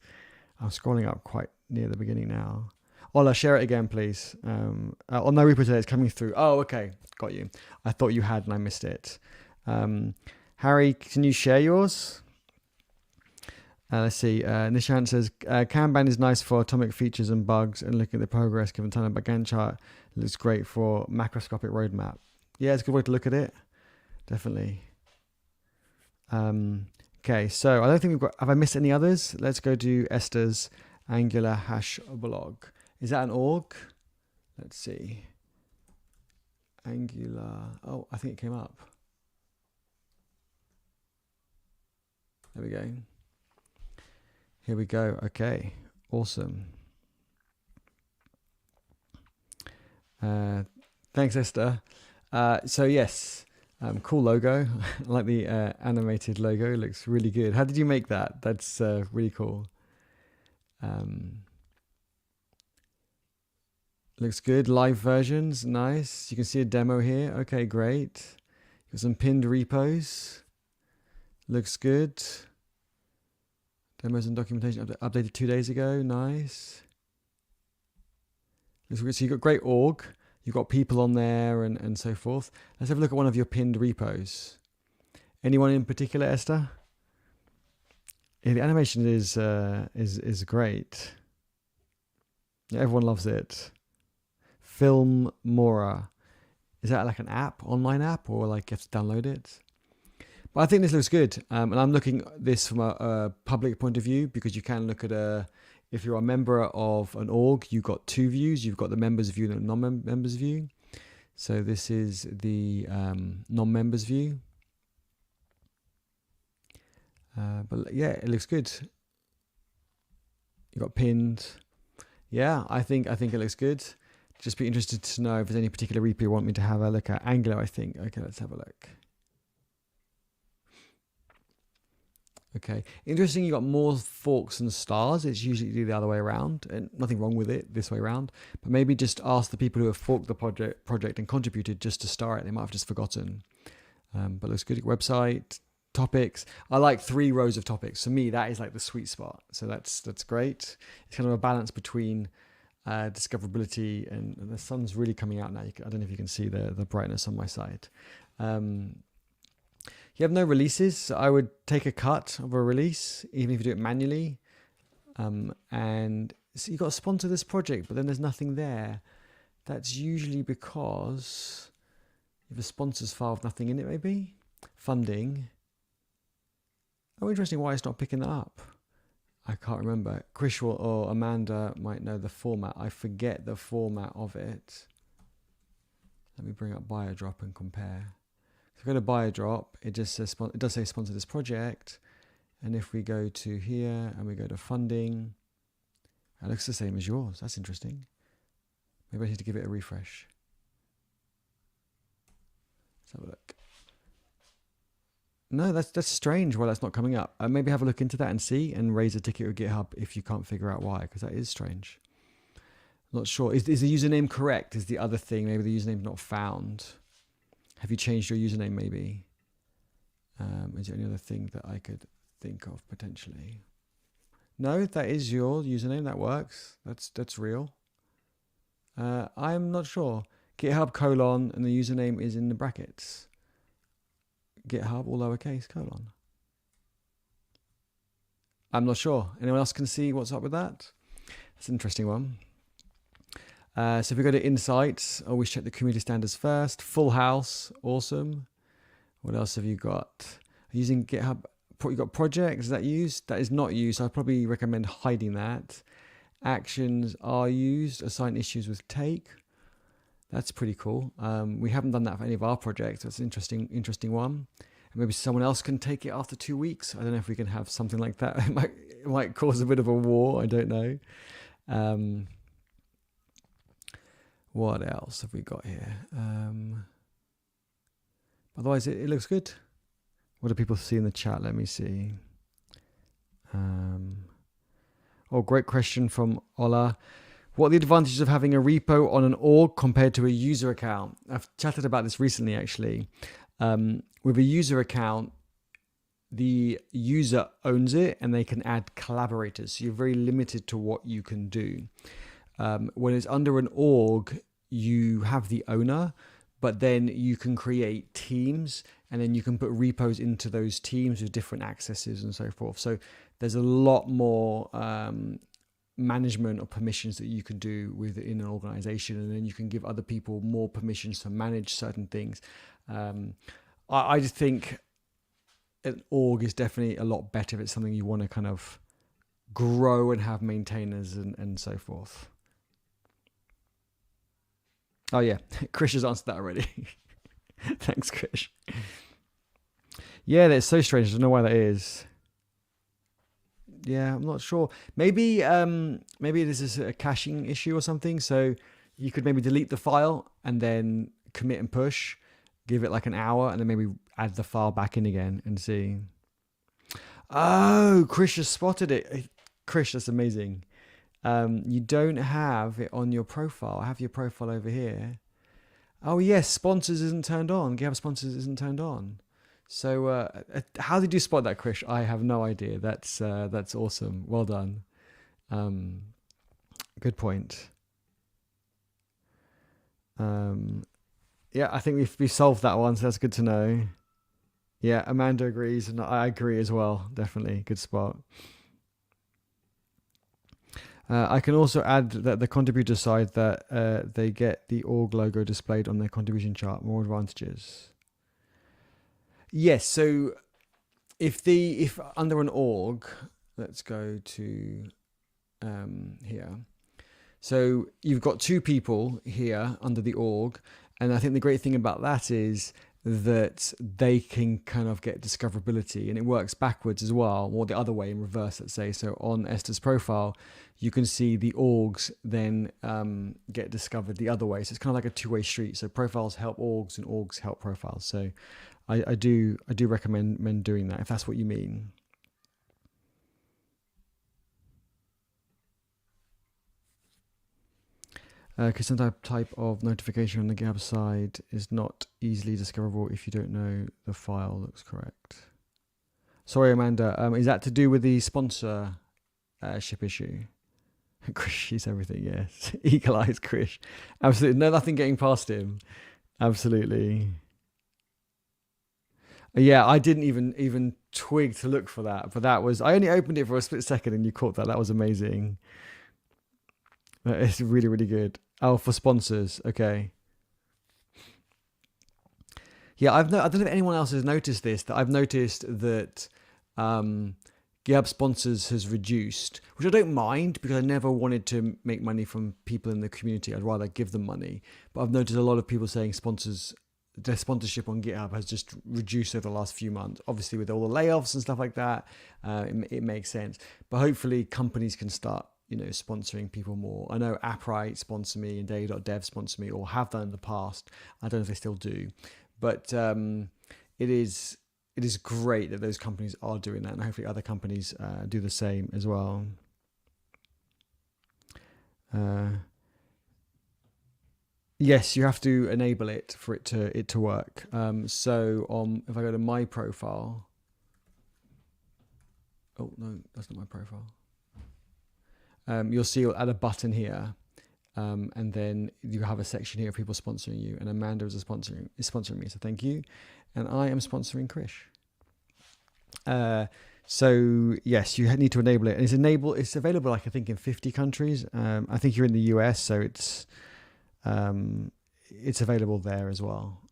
I'm scrolling up quite near the beginning now. Ola, share it again, please. On no repo today, it's coming through. Oh, okay. Got you. I thought you had and I missed it. Harry, can you share yours? Let's see. Nishant says, Kanban is nice for atomic features and bugs and looking at the progress given time, but Gantt chart looks great for macroscopic roadmap. Yeah, it's a good way to look at it. Definitely. Okay, so I don't think have I missed any others? Let's go to Esther's Angular hash blog. Is that an org? Let's see. Angular. Oh, I think it came up. There we go. Here we go. Okay, awesome. Thanks, Esther. So yes, cool logo. I like the animated logo. It looks really good. How did you make that? That's really cool. Looks good. Live versions, nice. You can see a demo here. Okay, great. Got some pinned repos. Looks good. Demos and documentation updated 2 days ago. Nice. Looks good. So you've got great org. You've got people on there and so forth. Let's have a look at one of your pinned repos. Anyone in particular, Esther? Yeah, the animation is great. Yeah, everyone loves it. Film Mora. Is that like an app, online app, or like you have to download it? But I think this looks good. And I'm looking at this from a public point of view, because you can look at if you're a member of an org, you've got two views. You've got the members view and the non-members view. So this is the non-members view. But yeah, it looks good. You got pinned. Yeah, I think it looks good. Just be interested to know if there's any particular repo you want me to have a look at. Angular, I think. Okay, let's have a look. Okay, interesting. You got more forks and stars. It's usually the other way around, and nothing wrong with it this way around. But maybe just ask the people who have forked the project and contributed just to star it. They might have just forgotten. But it looks good. Website topics. I like 3 rows of topics. For me, that is like the sweet spot. So that's great. It's kind of a balance between discoverability and the sun's really coming out now. I don't know if you can see the brightness on my side. You have no releases. So I would take a cut of a release, even if you do it manually. And so you got to sponsor this project, but then there's nothing there. That's usually because you have a sponsors file with nothing in it, maybe. Funding. Oh, interesting why it's not picking that up. I can't remember. Krish or Amanda might know the format. I forget the format of it. Let me bring up Biodrop and compare. If we go to Biodrop, it just says it does say sponsor this project. And if we go to here and we go to funding, it looks the same as yours. That's interesting. Maybe I need to give it a refresh. Let's have a look. No, that's strange why that's not coming up. Maybe have a look into that and see, and raise a ticket with GitHub if you can't figure out why, because that is strange. Not sure. Is the username correct? Is the other thing. Maybe the username's not found. Have you changed your username maybe? Is there any other thing that I could think of potentially? No, that is your username. That works. That's real. I'm not sure. GitHub : and the username is in the brackets. GitHub, all lowercase, : I'm not sure. Anyone else can see what's up with that? That's an interesting one. So if we go to Insights, always check the community standards first. Full house, awesome. What else have you got? Using GitHub you got projects. Is that used? That is not used. I'd probably recommend hiding that. Actions are used. Assign issues with take. That's pretty cool. We haven't done that for any of our projects. That's an interesting one. Maybe someone else can take it after 2 weeks. I don't know if we can have something like that. It might cause a bit of a war. I don't know. What else have we got here? Otherwise, it looks good. What do people see in the chat? Let me see. Oh, great question from Ola. What are the advantages of having a repo on an org compared to a user account? I've chatted about this recently, actually. With a user account, the user owns it and they can add collaborators. So you're very limited to what you can do. When it's under an org, you have the owner, but then you can create teams and then you can put repos into those teams with different accesses and so forth. So there's a lot more management or permissions that you can do within an organization, and then you can give other people more permissions to manage certain things. I just think an org is definitely a lot better if it's something you want to kind of grow and have maintainers and so forth. Oh yeah, Krish has answered that already. Thanks, Krish. Yeah, that's so strange. I don't know why that is. Yeah, I'm not sure. Maybe this is a caching issue or something. So you could maybe delete the file and then commit and push, give it like an hour, and then maybe add the file back in again and see. Oh, Krish has spotted it. Krish, that's amazing. You don't have it on your profile. I have your profile over here. Oh yes, sponsors isn't turned on. GitHub sponsors isn't turned on. So how did you spot that, Krish? I have no idea. That's awesome. Well done. Good point. Yeah, I think we've solved that one, so that's good to know. Yeah, Amanda agrees, and I agree as well. Definitely, good spot. I can also add that the contributor side that they get the org logo displayed on their contribution chart. More advantages. Yes, so if under an org, let's go to here. So you've got 2 people here under the org, and I think the great thing about that is that they can kind of get discoverability, and it works backwards as well, or the other way in reverse, let's say. So on Esther's profile, you can see the orgs then get discovered the other way. So it's kind of like a two-way street. So profiles help orgs and orgs help profiles. So I do recommend doing that if that's what you mean. Because some type of notification on the GitHub side is not easily discoverable if you don't know the file looks correct. Sorry, Amanda. Is that to do with the sponsor ship issue? Krish sees everything, yes. Eagle eyes, Krish. Absolutely. No, nothing getting past him. Absolutely. Yeah, I didn't even twig to look for that, but that was, I only opened it for a split second and you caught that. That was amazing. That is really, really good. Oh, for sponsors. Okay. Yeah, I don't know if anyone else has noticed this, that I've noticed that GitHub sponsors has reduced, which I don't mind because I never wanted to make money from people in the community. I'd rather give them money. But I've noticed a lot of people saying their sponsorship on GitHub has just reduced over the last few months. Obviously, with all the layoffs and stuff like that, it makes sense. But hopefully companies can start sponsoring people more. I know Apprite sponsor me and Day.dev sponsor me, or have done in the past. I don't know if they still do, but it is great that those companies are doing that, and hopefully other companies do the same as well. Yes, you have to enable it for it to work. So if I go to my profile, oh no, that's not my profile. You'll see it'll add a button here, and then you have a section here of people sponsoring you, and Amanda is sponsoring me, so thank you, and I am sponsoring Krish. So yes, you need to enable it, and it's available, like I think in 50 countries. I think you're in the US, so it's available there as well.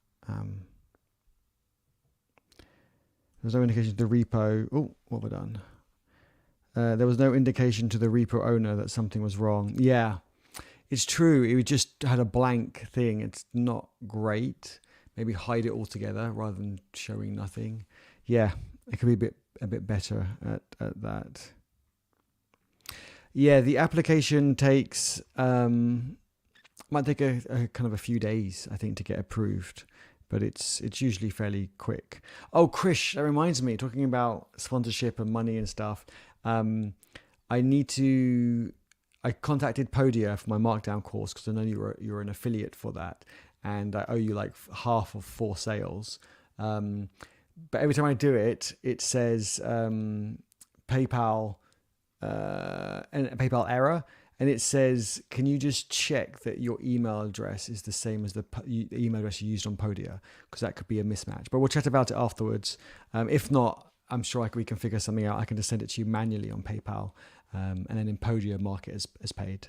There's no indication to the repo. Oh, what have I done? There was no indication to the repo owner that something was wrong. Yeah, it's true. It just had a blank thing. It's not great. Maybe hide it altogether rather than showing nothing. Yeah, it could be a bit better at that. Yeah, the application takes might take a kind of a few days, I think, to get approved, but it's usually fairly quick. Oh, Krish, that reminds me, talking about sponsorship and money and stuff. I contacted Podia for my Markdown course because I know you're an affiliate for that, and I owe you like half of 4 sales. But every time I do it, it says PayPal and PayPal error, and it says, can you just check that your email address is the same as the email address you used on Podia, because that could be a mismatch. But we'll chat about it afterwards. If not, I'm sure we can figure something out. I can just send it to you manually on PayPal, and then in Podia mark it as paid.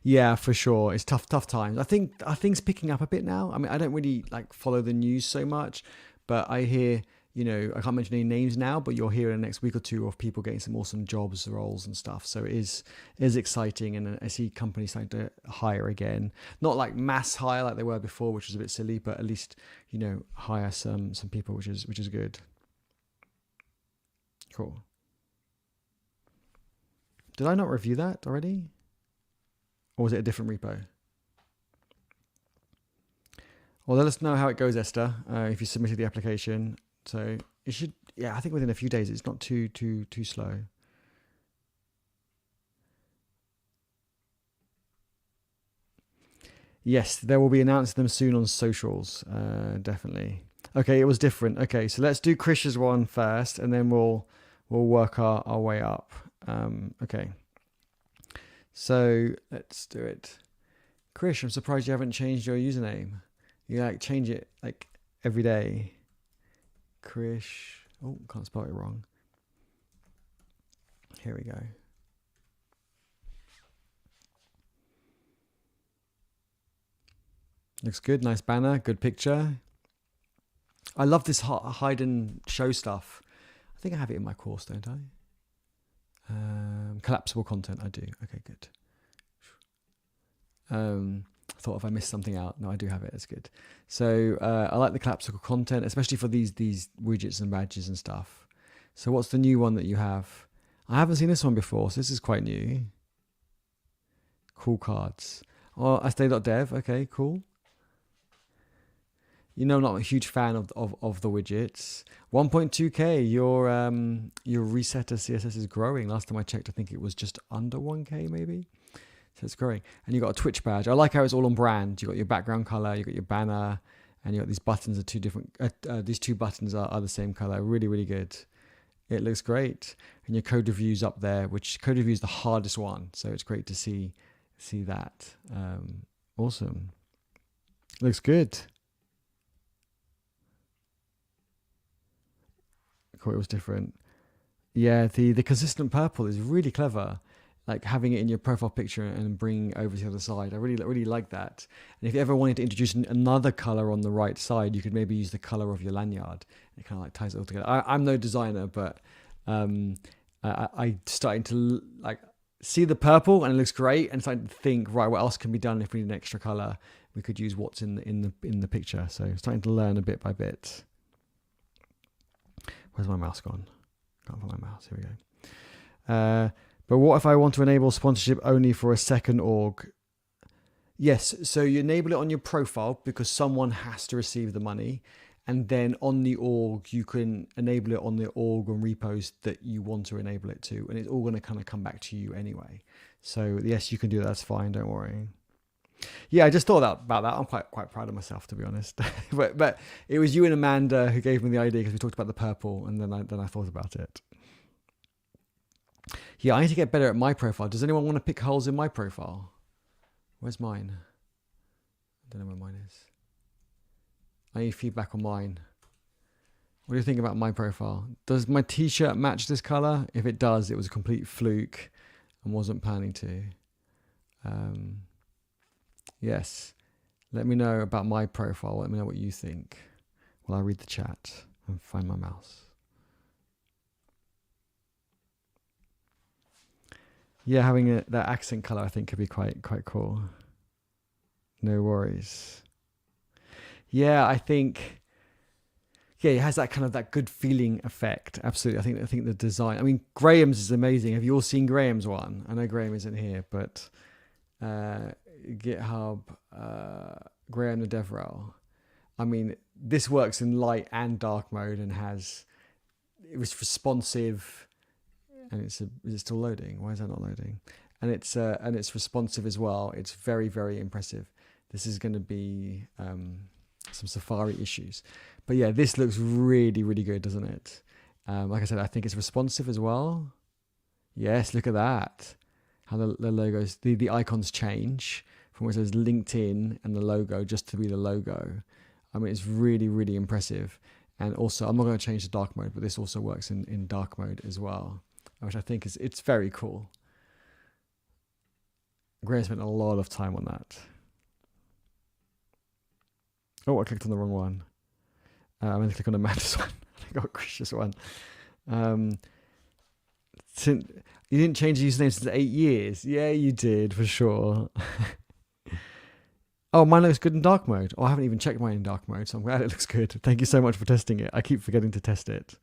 Yeah, for sure. It's tough times. I think are things picking up a bit now. I mean, I don't really like follow the news so much, but I hear, I can't mention any names now, but you'll hear in the next week or two of people getting some awesome jobs, roles and stuff. So it is exciting, and I see companies starting to hire again. Not like mass hire like they were before, which was a bit silly, but at least, hire some people, which is good. Cool. Did I not review that already? Or was it a different repo? Well, let us know how it goes, Esther, if you submitted the application. So it should, I think within a few days. It's not too slow. Yes, there will be announcing them soon on socials, definitely. Okay, it was different. Okay, so let's do Krish's one first, and then we'll work our way up. Okay. So let's do it. Krish, I'm surprised you haven't changed your username. You change it every day. Krish. Oh, can't spell it wrong. Here we go. Looks good. Nice banner. Good picture. I love this hide and show stuff. I think I have it in my course, don't I? Collapsible content, I do. Okay, good. I thought if I missed something out. No, I do have it. That's good. So I like the collapsible content, especially for these widgets and badges and stuff. So what's the new one that you have? I haven't seen this one before, so this is quite new. Cool cards. Oh, stay.dev. Okay, cool. I'm not a huge fan of the widgets. 1.2K, your resetter CSS is growing. Last time I checked, I think it was just under 1K maybe. So it's growing. And you got a Twitch badge. I like how it's all on brand. You got your background color, you got your banner, and you got these buttons are two different. These 2 buttons are the same color. Really, really good. It looks great. And your code review's up there, which code review is the hardest one. So it's great to see that. Awesome. Looks good. Cool, it was different. Yeah, the consistent purple is really clever. Like having it in your profile picture and bringing it over to the other side. I really like that. And if you ever wanted to introduce another color on the right side, you could maybe use the color of your lanyard. It kind of ties it all together. I'm no designer, but I starting to see the purple and it looks great, and starting to think, right, what else can be done if we need an extra color? We could use what's in the picture. So starting to learn a bit by bit. Where's my mouse gone? Can't find my mouse. Here we go. But what if I want to enable sponsorship only for a second org? Yes, so you enable it on your profile because someone has to receive the money. And then on the org, you can enable it on the org and repos that you want to enable it to. And it's all going to kind of come back to you anyway. So yes, you can do that. That's fine. Don't worry. Yeah, I just thought about that. I'm quite proud of myself, to be honest. but it was you and Amanda who gave me the idea because we talked about the purple, and then I thought about it. Yeah, I need to get better at my profile. Does anyone want to pick holes in my profile? Where's mine? I don't know where mine is. I need feedback on mine. What do you think about my profile? Does my t-shirt match this color? If it does, it was a complete fluke and wasn't planning to. Yes. Let me know about my profile. Let me know what you think. while I read the chat and find my mouse. Yeah, having that accent color I think could be quite cool. No worries. Yeah, I think it has that kind of that good feeling effect. Absolutely. I think the design. I mean, Graham's is amazing. Have you all seen Graham's one? I know Graham isn't here, but GitHub, Graham the DevRel. I mean, this works in light and dark mode and it was responsive, and is it still loading? Why is that not loading? And it's responsive as well. It's very, very impressive. This is going to be some Safari issues, but yeah, this looks really, really good, doesn't it? Like I said, I think it's responsive as well. Yes, look at that. How the logos, the icons change from where it says LinkedIn and the logo just to be the logo. I mean, it's really, really impressive. And also, I'm not going to change the dark mode, but this also works in dark mode as well, which I think it's very cool. Graham spent a lot of time on that. Oh, I clicked on the wrong one. I'm going to click on Amanda's one. I got Chris's one. You didn't change the username since 8 years. Yeah, you did, for sure. Oh, mine looks good in dark mode. Oh, I haven't even checked mine in dark mode, so I'm glad it looks good. Thank you so much for testing it. I keep forgetting to test it.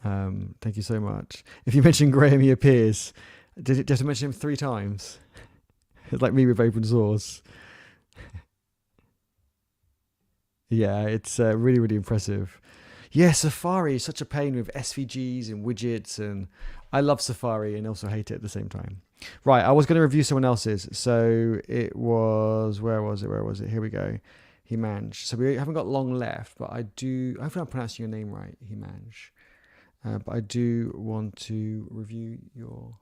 Thank you so much. If you mention Graham, he appears. Do you have to mention him 3 times? It's like me with open source. Yeah, it's really, really impressive. Yeah, Safari is such a pain with SVGs and widgets, and I love Safari and also hate it at the same time. Right, I was going to review someone else's. So it was, where was it? Here we go. Himanj. So we haven't got long left, but hopefully I'm pronouncing your name right, Himanj. But I do want to review your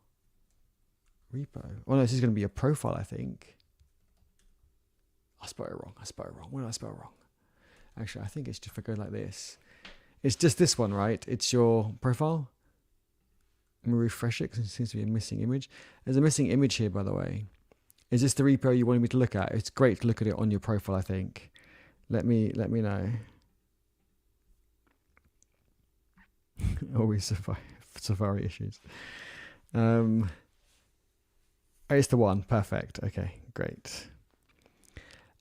repo. Oh no, this is going to be a profile, I think. I spelled it wrong. What did I spell wrong? Actually, I think it's just, if I go like this. It's just this one, right? It's your profile. Let me refresh it because it seems to be a missing image. There's a missing image here, by the way. Is this the repo you wanted me to look at? It's great to look at it on your profile, I think. Let me know. Always Safari issues. It's the one. Perfect. Okay, great.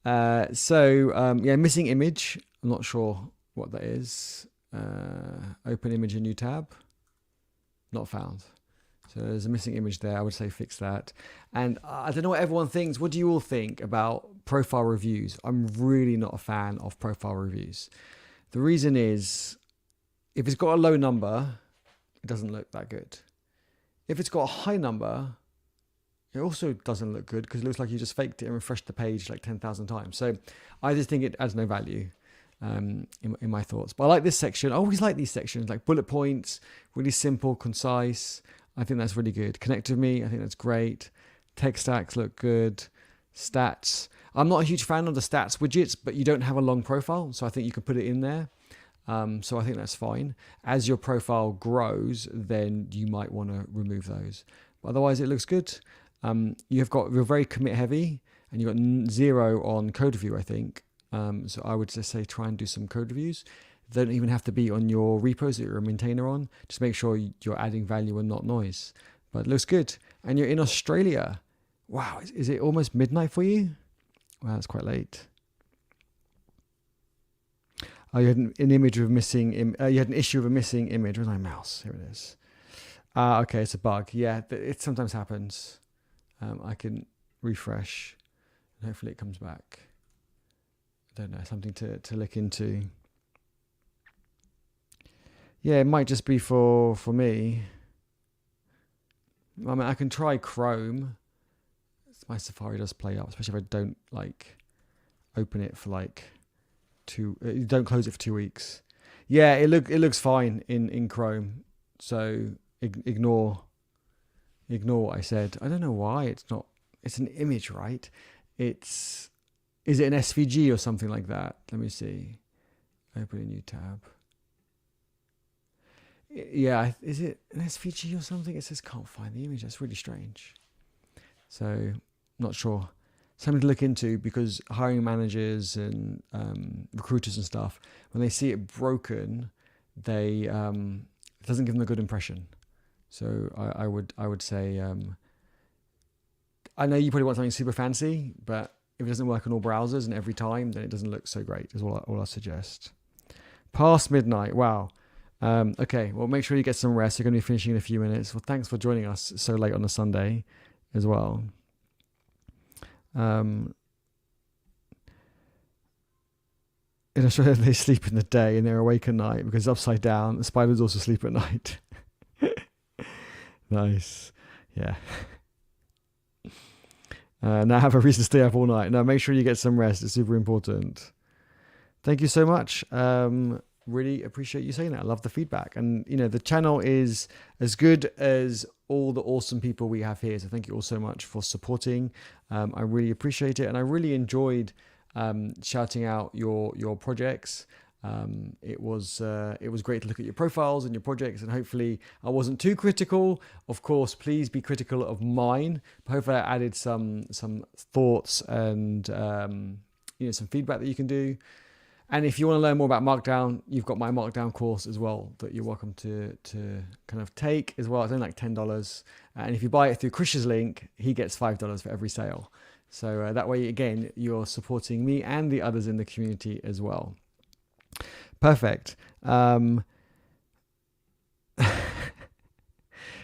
Missing image. I'm not sure what that is. Open image in new tab. Not found. So there's a missing image there. I would say fix that. And I don't know what everyone thinks. What do you all think about profile reviews? I'm really not a fan of profile reviews. The reason is, if it's got a low number, it doesn't look that good. If it's got a high number, it also doesn't look good because it looks like you just faked it and refreshed the page like 10,000 times. So I just think it adds no value in my thoughts. But I like this section. I always like these sections, like bullet points, really simple, concise. I think that's really good. Connect with me, I think that's great. Tech stacks look good. Stats. I'm not a huge fan of the stats widgets, but you don't have a long profile, so I think you can put it in there. So I think that's fine. As your profile grows, then you might want to remove those. But otherwise, it looks good. You're very commit heavy, and you've got 0 on code review, I think. So I would just say try and do some code reviews. They don't even have to be on your repos that you're a maintainer on. Just make sure you're adding value and not noise. But it looks good. And you're in Australia. Wow, is it almost midnight for you? Wow, that's quite late. Oh, you had an image of missing. You had an issue of a missing image. Where's my mouse? Here it is. Okay, it's a bug. Yeah, it sometimes happens. I can refresh, and hopefully it comes back. I don't know, something to look into. Yeah, it might just be for me. I mean, I can try Chrome. My Safari does play up, especially if I don't open it for don't close it for 2 weeks. Yeah, it looks fine in Chrome. So ignore what I said. I don't know why it's not. It's an image, right? Is it an SVG or something like that? Let me see. Open a new tab. Yeah, is it an SVG or something? It says can't find the image. That's really strange. So, not sure something to look into, because hiring managers and recruiters and stuff, when they see it broken, they it doesn't give them a good impression. So I would say, I know you probably want something super fancy, but if it doesn't work on all browsers and every time, then it doesn't look so great, is all I suggest. Past midnight, wow. Okay, well, make sure you get some rest. You're going to be finishing in a few minutes. Well, thanks for joining us so late on a Sunday as well. In Australia, they sleep in the day and they're awake at night because it's upside down. The spiders also sleep at night. Nice. Yeah. Now have a reason to stay up all night. No, make sure you get some rest. It's super important. Thank you so much. Really appreciate you saying that. I love the feedback. And, the channel is as good as all the awesome people we have here. So thank you all so much for supporting. I really appreciate it. And I really enjoyed shouting out your projects. It was great to look at your profiles and your projects, and hopefully I wasn't too critical. Of course, please be critical of mine, but hopefully I added some thoughts and some feedback that you can do. And if you want to learn more about Markdown, you've got my Markdown course as well that you're welcome to kind of take as well. It's only like $10, and if you buy it through Krish's link, he gets $5 for every sale. So that way, again, you're supporting me and the others in the community as well. Perfect. No, I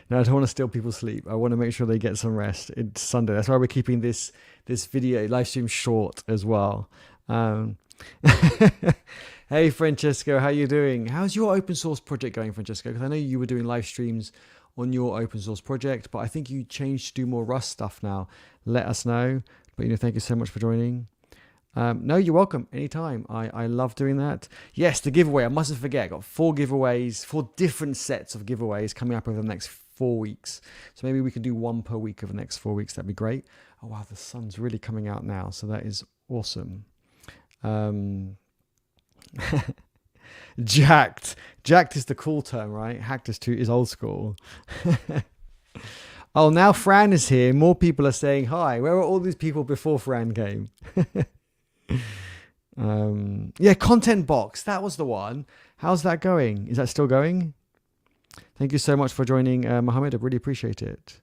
don't want to steal people's sleep. I want to make sure they get some rest. It's Sunday. That's why we're keeping this video live stream short as well. Hey, Francesco, how you doing? How's your open source project going, Francesco? Because I know you were doing live streams on your open source project, but I think you changed to do more Rust stuff now. Let us know. But thank you so much for joining. No, you're welcome. Anytime. I love doing that. Yes, the giveaway. I mustn't forget. I got 4 giveaways, 4 different sets of giveaways coming up over the next 4 weeks. So maybe we can do 1 per week over the next 4 weeks. That'd be great. Oh, wow. The sun's really coming out now. So that is awesome. Jacked is the cool term, right? Hacked is old school. Oh, now Fran is here. More people are saying hi. Where were all these people before Fran came? Yeah, Content Box. That was the one. How's that going? Is that still going? Thank you so much for joining, Mohammed. I really appreciate it.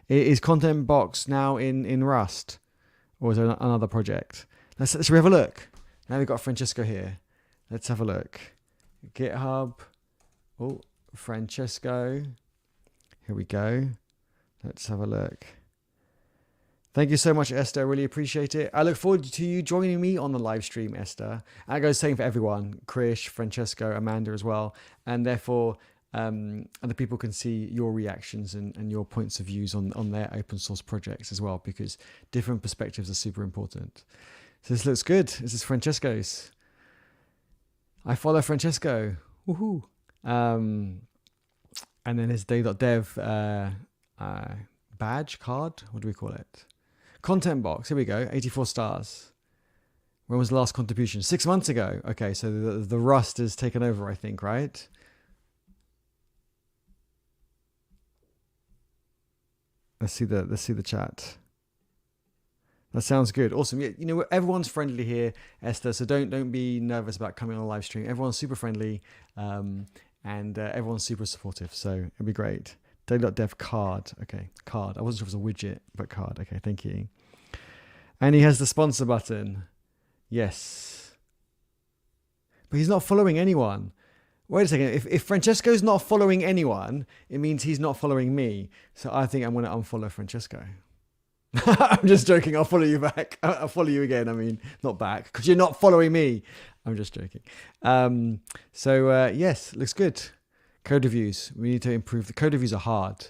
Is Content Box now in Rust, or is there another project? Should we have a look? Now we've got Francesco here. Let's have a look. GitHub. Oh, Francesco. Here we go. Let's have a look. Thank you so much, Esther. I really appreciate it. I look forward to you joining me on the live stream, Esther. And that goes the same for everyone. Krish, Francesco, Amanda as well. And therefore, other people can see your reactions and your points of views on their open source projects as well, because different perspectives are super important. So this looks good. This is Francesco's. I follow Francesco. Woohoo. And then his day.dev badge card. What do we call it? Content Box. Here we go. 84 stars. When was the last contribution? 6 months ago. Okay, so the Rust has taken over, I think, right? Let's see the chat. That sounds good. Awesome. Yeah, everyone's friendly here, Esther. So don't be nervous about coming on a live stream. Everyone's super friendly, and everyone's super supportive. So it'll be great. Day.dev card. Okay, card. I wasn't sure if it was a widget, but card. Okay, thank you. And he has the sponsor button. Yes. But he's not following anyone. Wait a second. If Francesco's not following anyone, it means he's not following me. So I think I'm going to unfollow Francesco. I'm just joking. I'll follow you back. I'll follow you again. I mean, not back, because you're not following me. I'm just joking. Yes, looks good. Code reviews. We need to improve. The code reviews are hard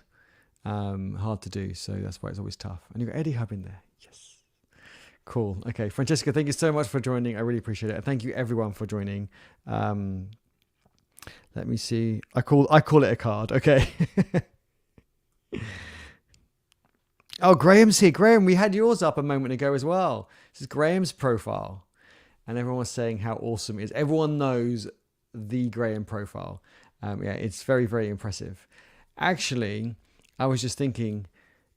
to do. So that's why it's always tough. And you've got Eddie Hub in there. Yes. Cool. Okay. Francesca, thank you so much for joining. I really appreciate it. And thank you everyone for joining. Let me see. I call it a card. Okay. Oh, Graham's here. Graham, we had yours up a moment ago as well. This is Graham's profile. And everyone was saying how awesome it is. Everyone knows the Graham profile. Yeah, it's very, very impressive. Actually, I was just thinking,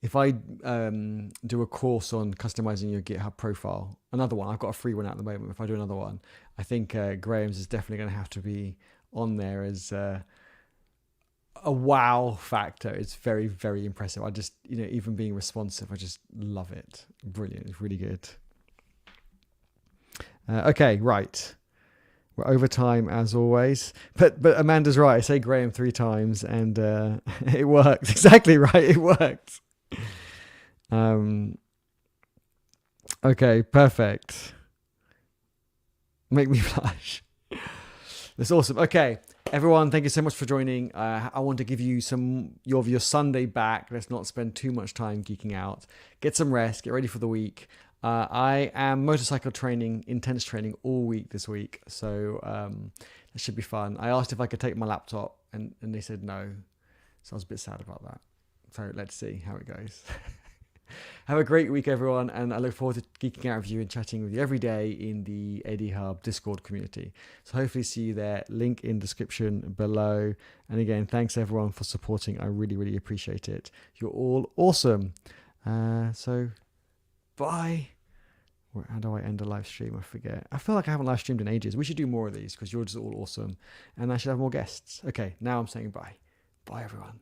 if I do a course on customizing your GitHub profile, another one, I've got a free one at the moment. If I do another one, I think Graham's is definitely going to have to be on there as a wow factor. It's very, very impressive. I just, even being responsive, I just love it. Brilliant. It's really good. Okay, right. We're over time as always, but Amanda's right. I say Graham 3 times and it worked. Exactly right. It worked. Okay, perfect. Make me blush. That's awesome. Okay, everyone, thank you so much for joining. I want to give you some of your Sunday back. Let's not spend too much time geeking out. Get some rest. Get ready for the week. I am motorcycle training, intense training all week this week. So it should be fun. I asked if I could take my laptop and they said no. So I was a bit sad about that. So let's see how it goes. Have a great week, everyone. And I look forward to geeking out with you and chatting with you every day in the AD Hub Discord community. So hopefully see you there. Link in description below. And again, thanks everyone for supporting. I really, really appreciate it. You're all awesome. So bye. How do I end a live stream? I forget. I feel like I haven't live streamed in ages. We should do more of these because you're just all awesome. And I should have more guests. Okay, now I'm saying bye. Bye, everyone.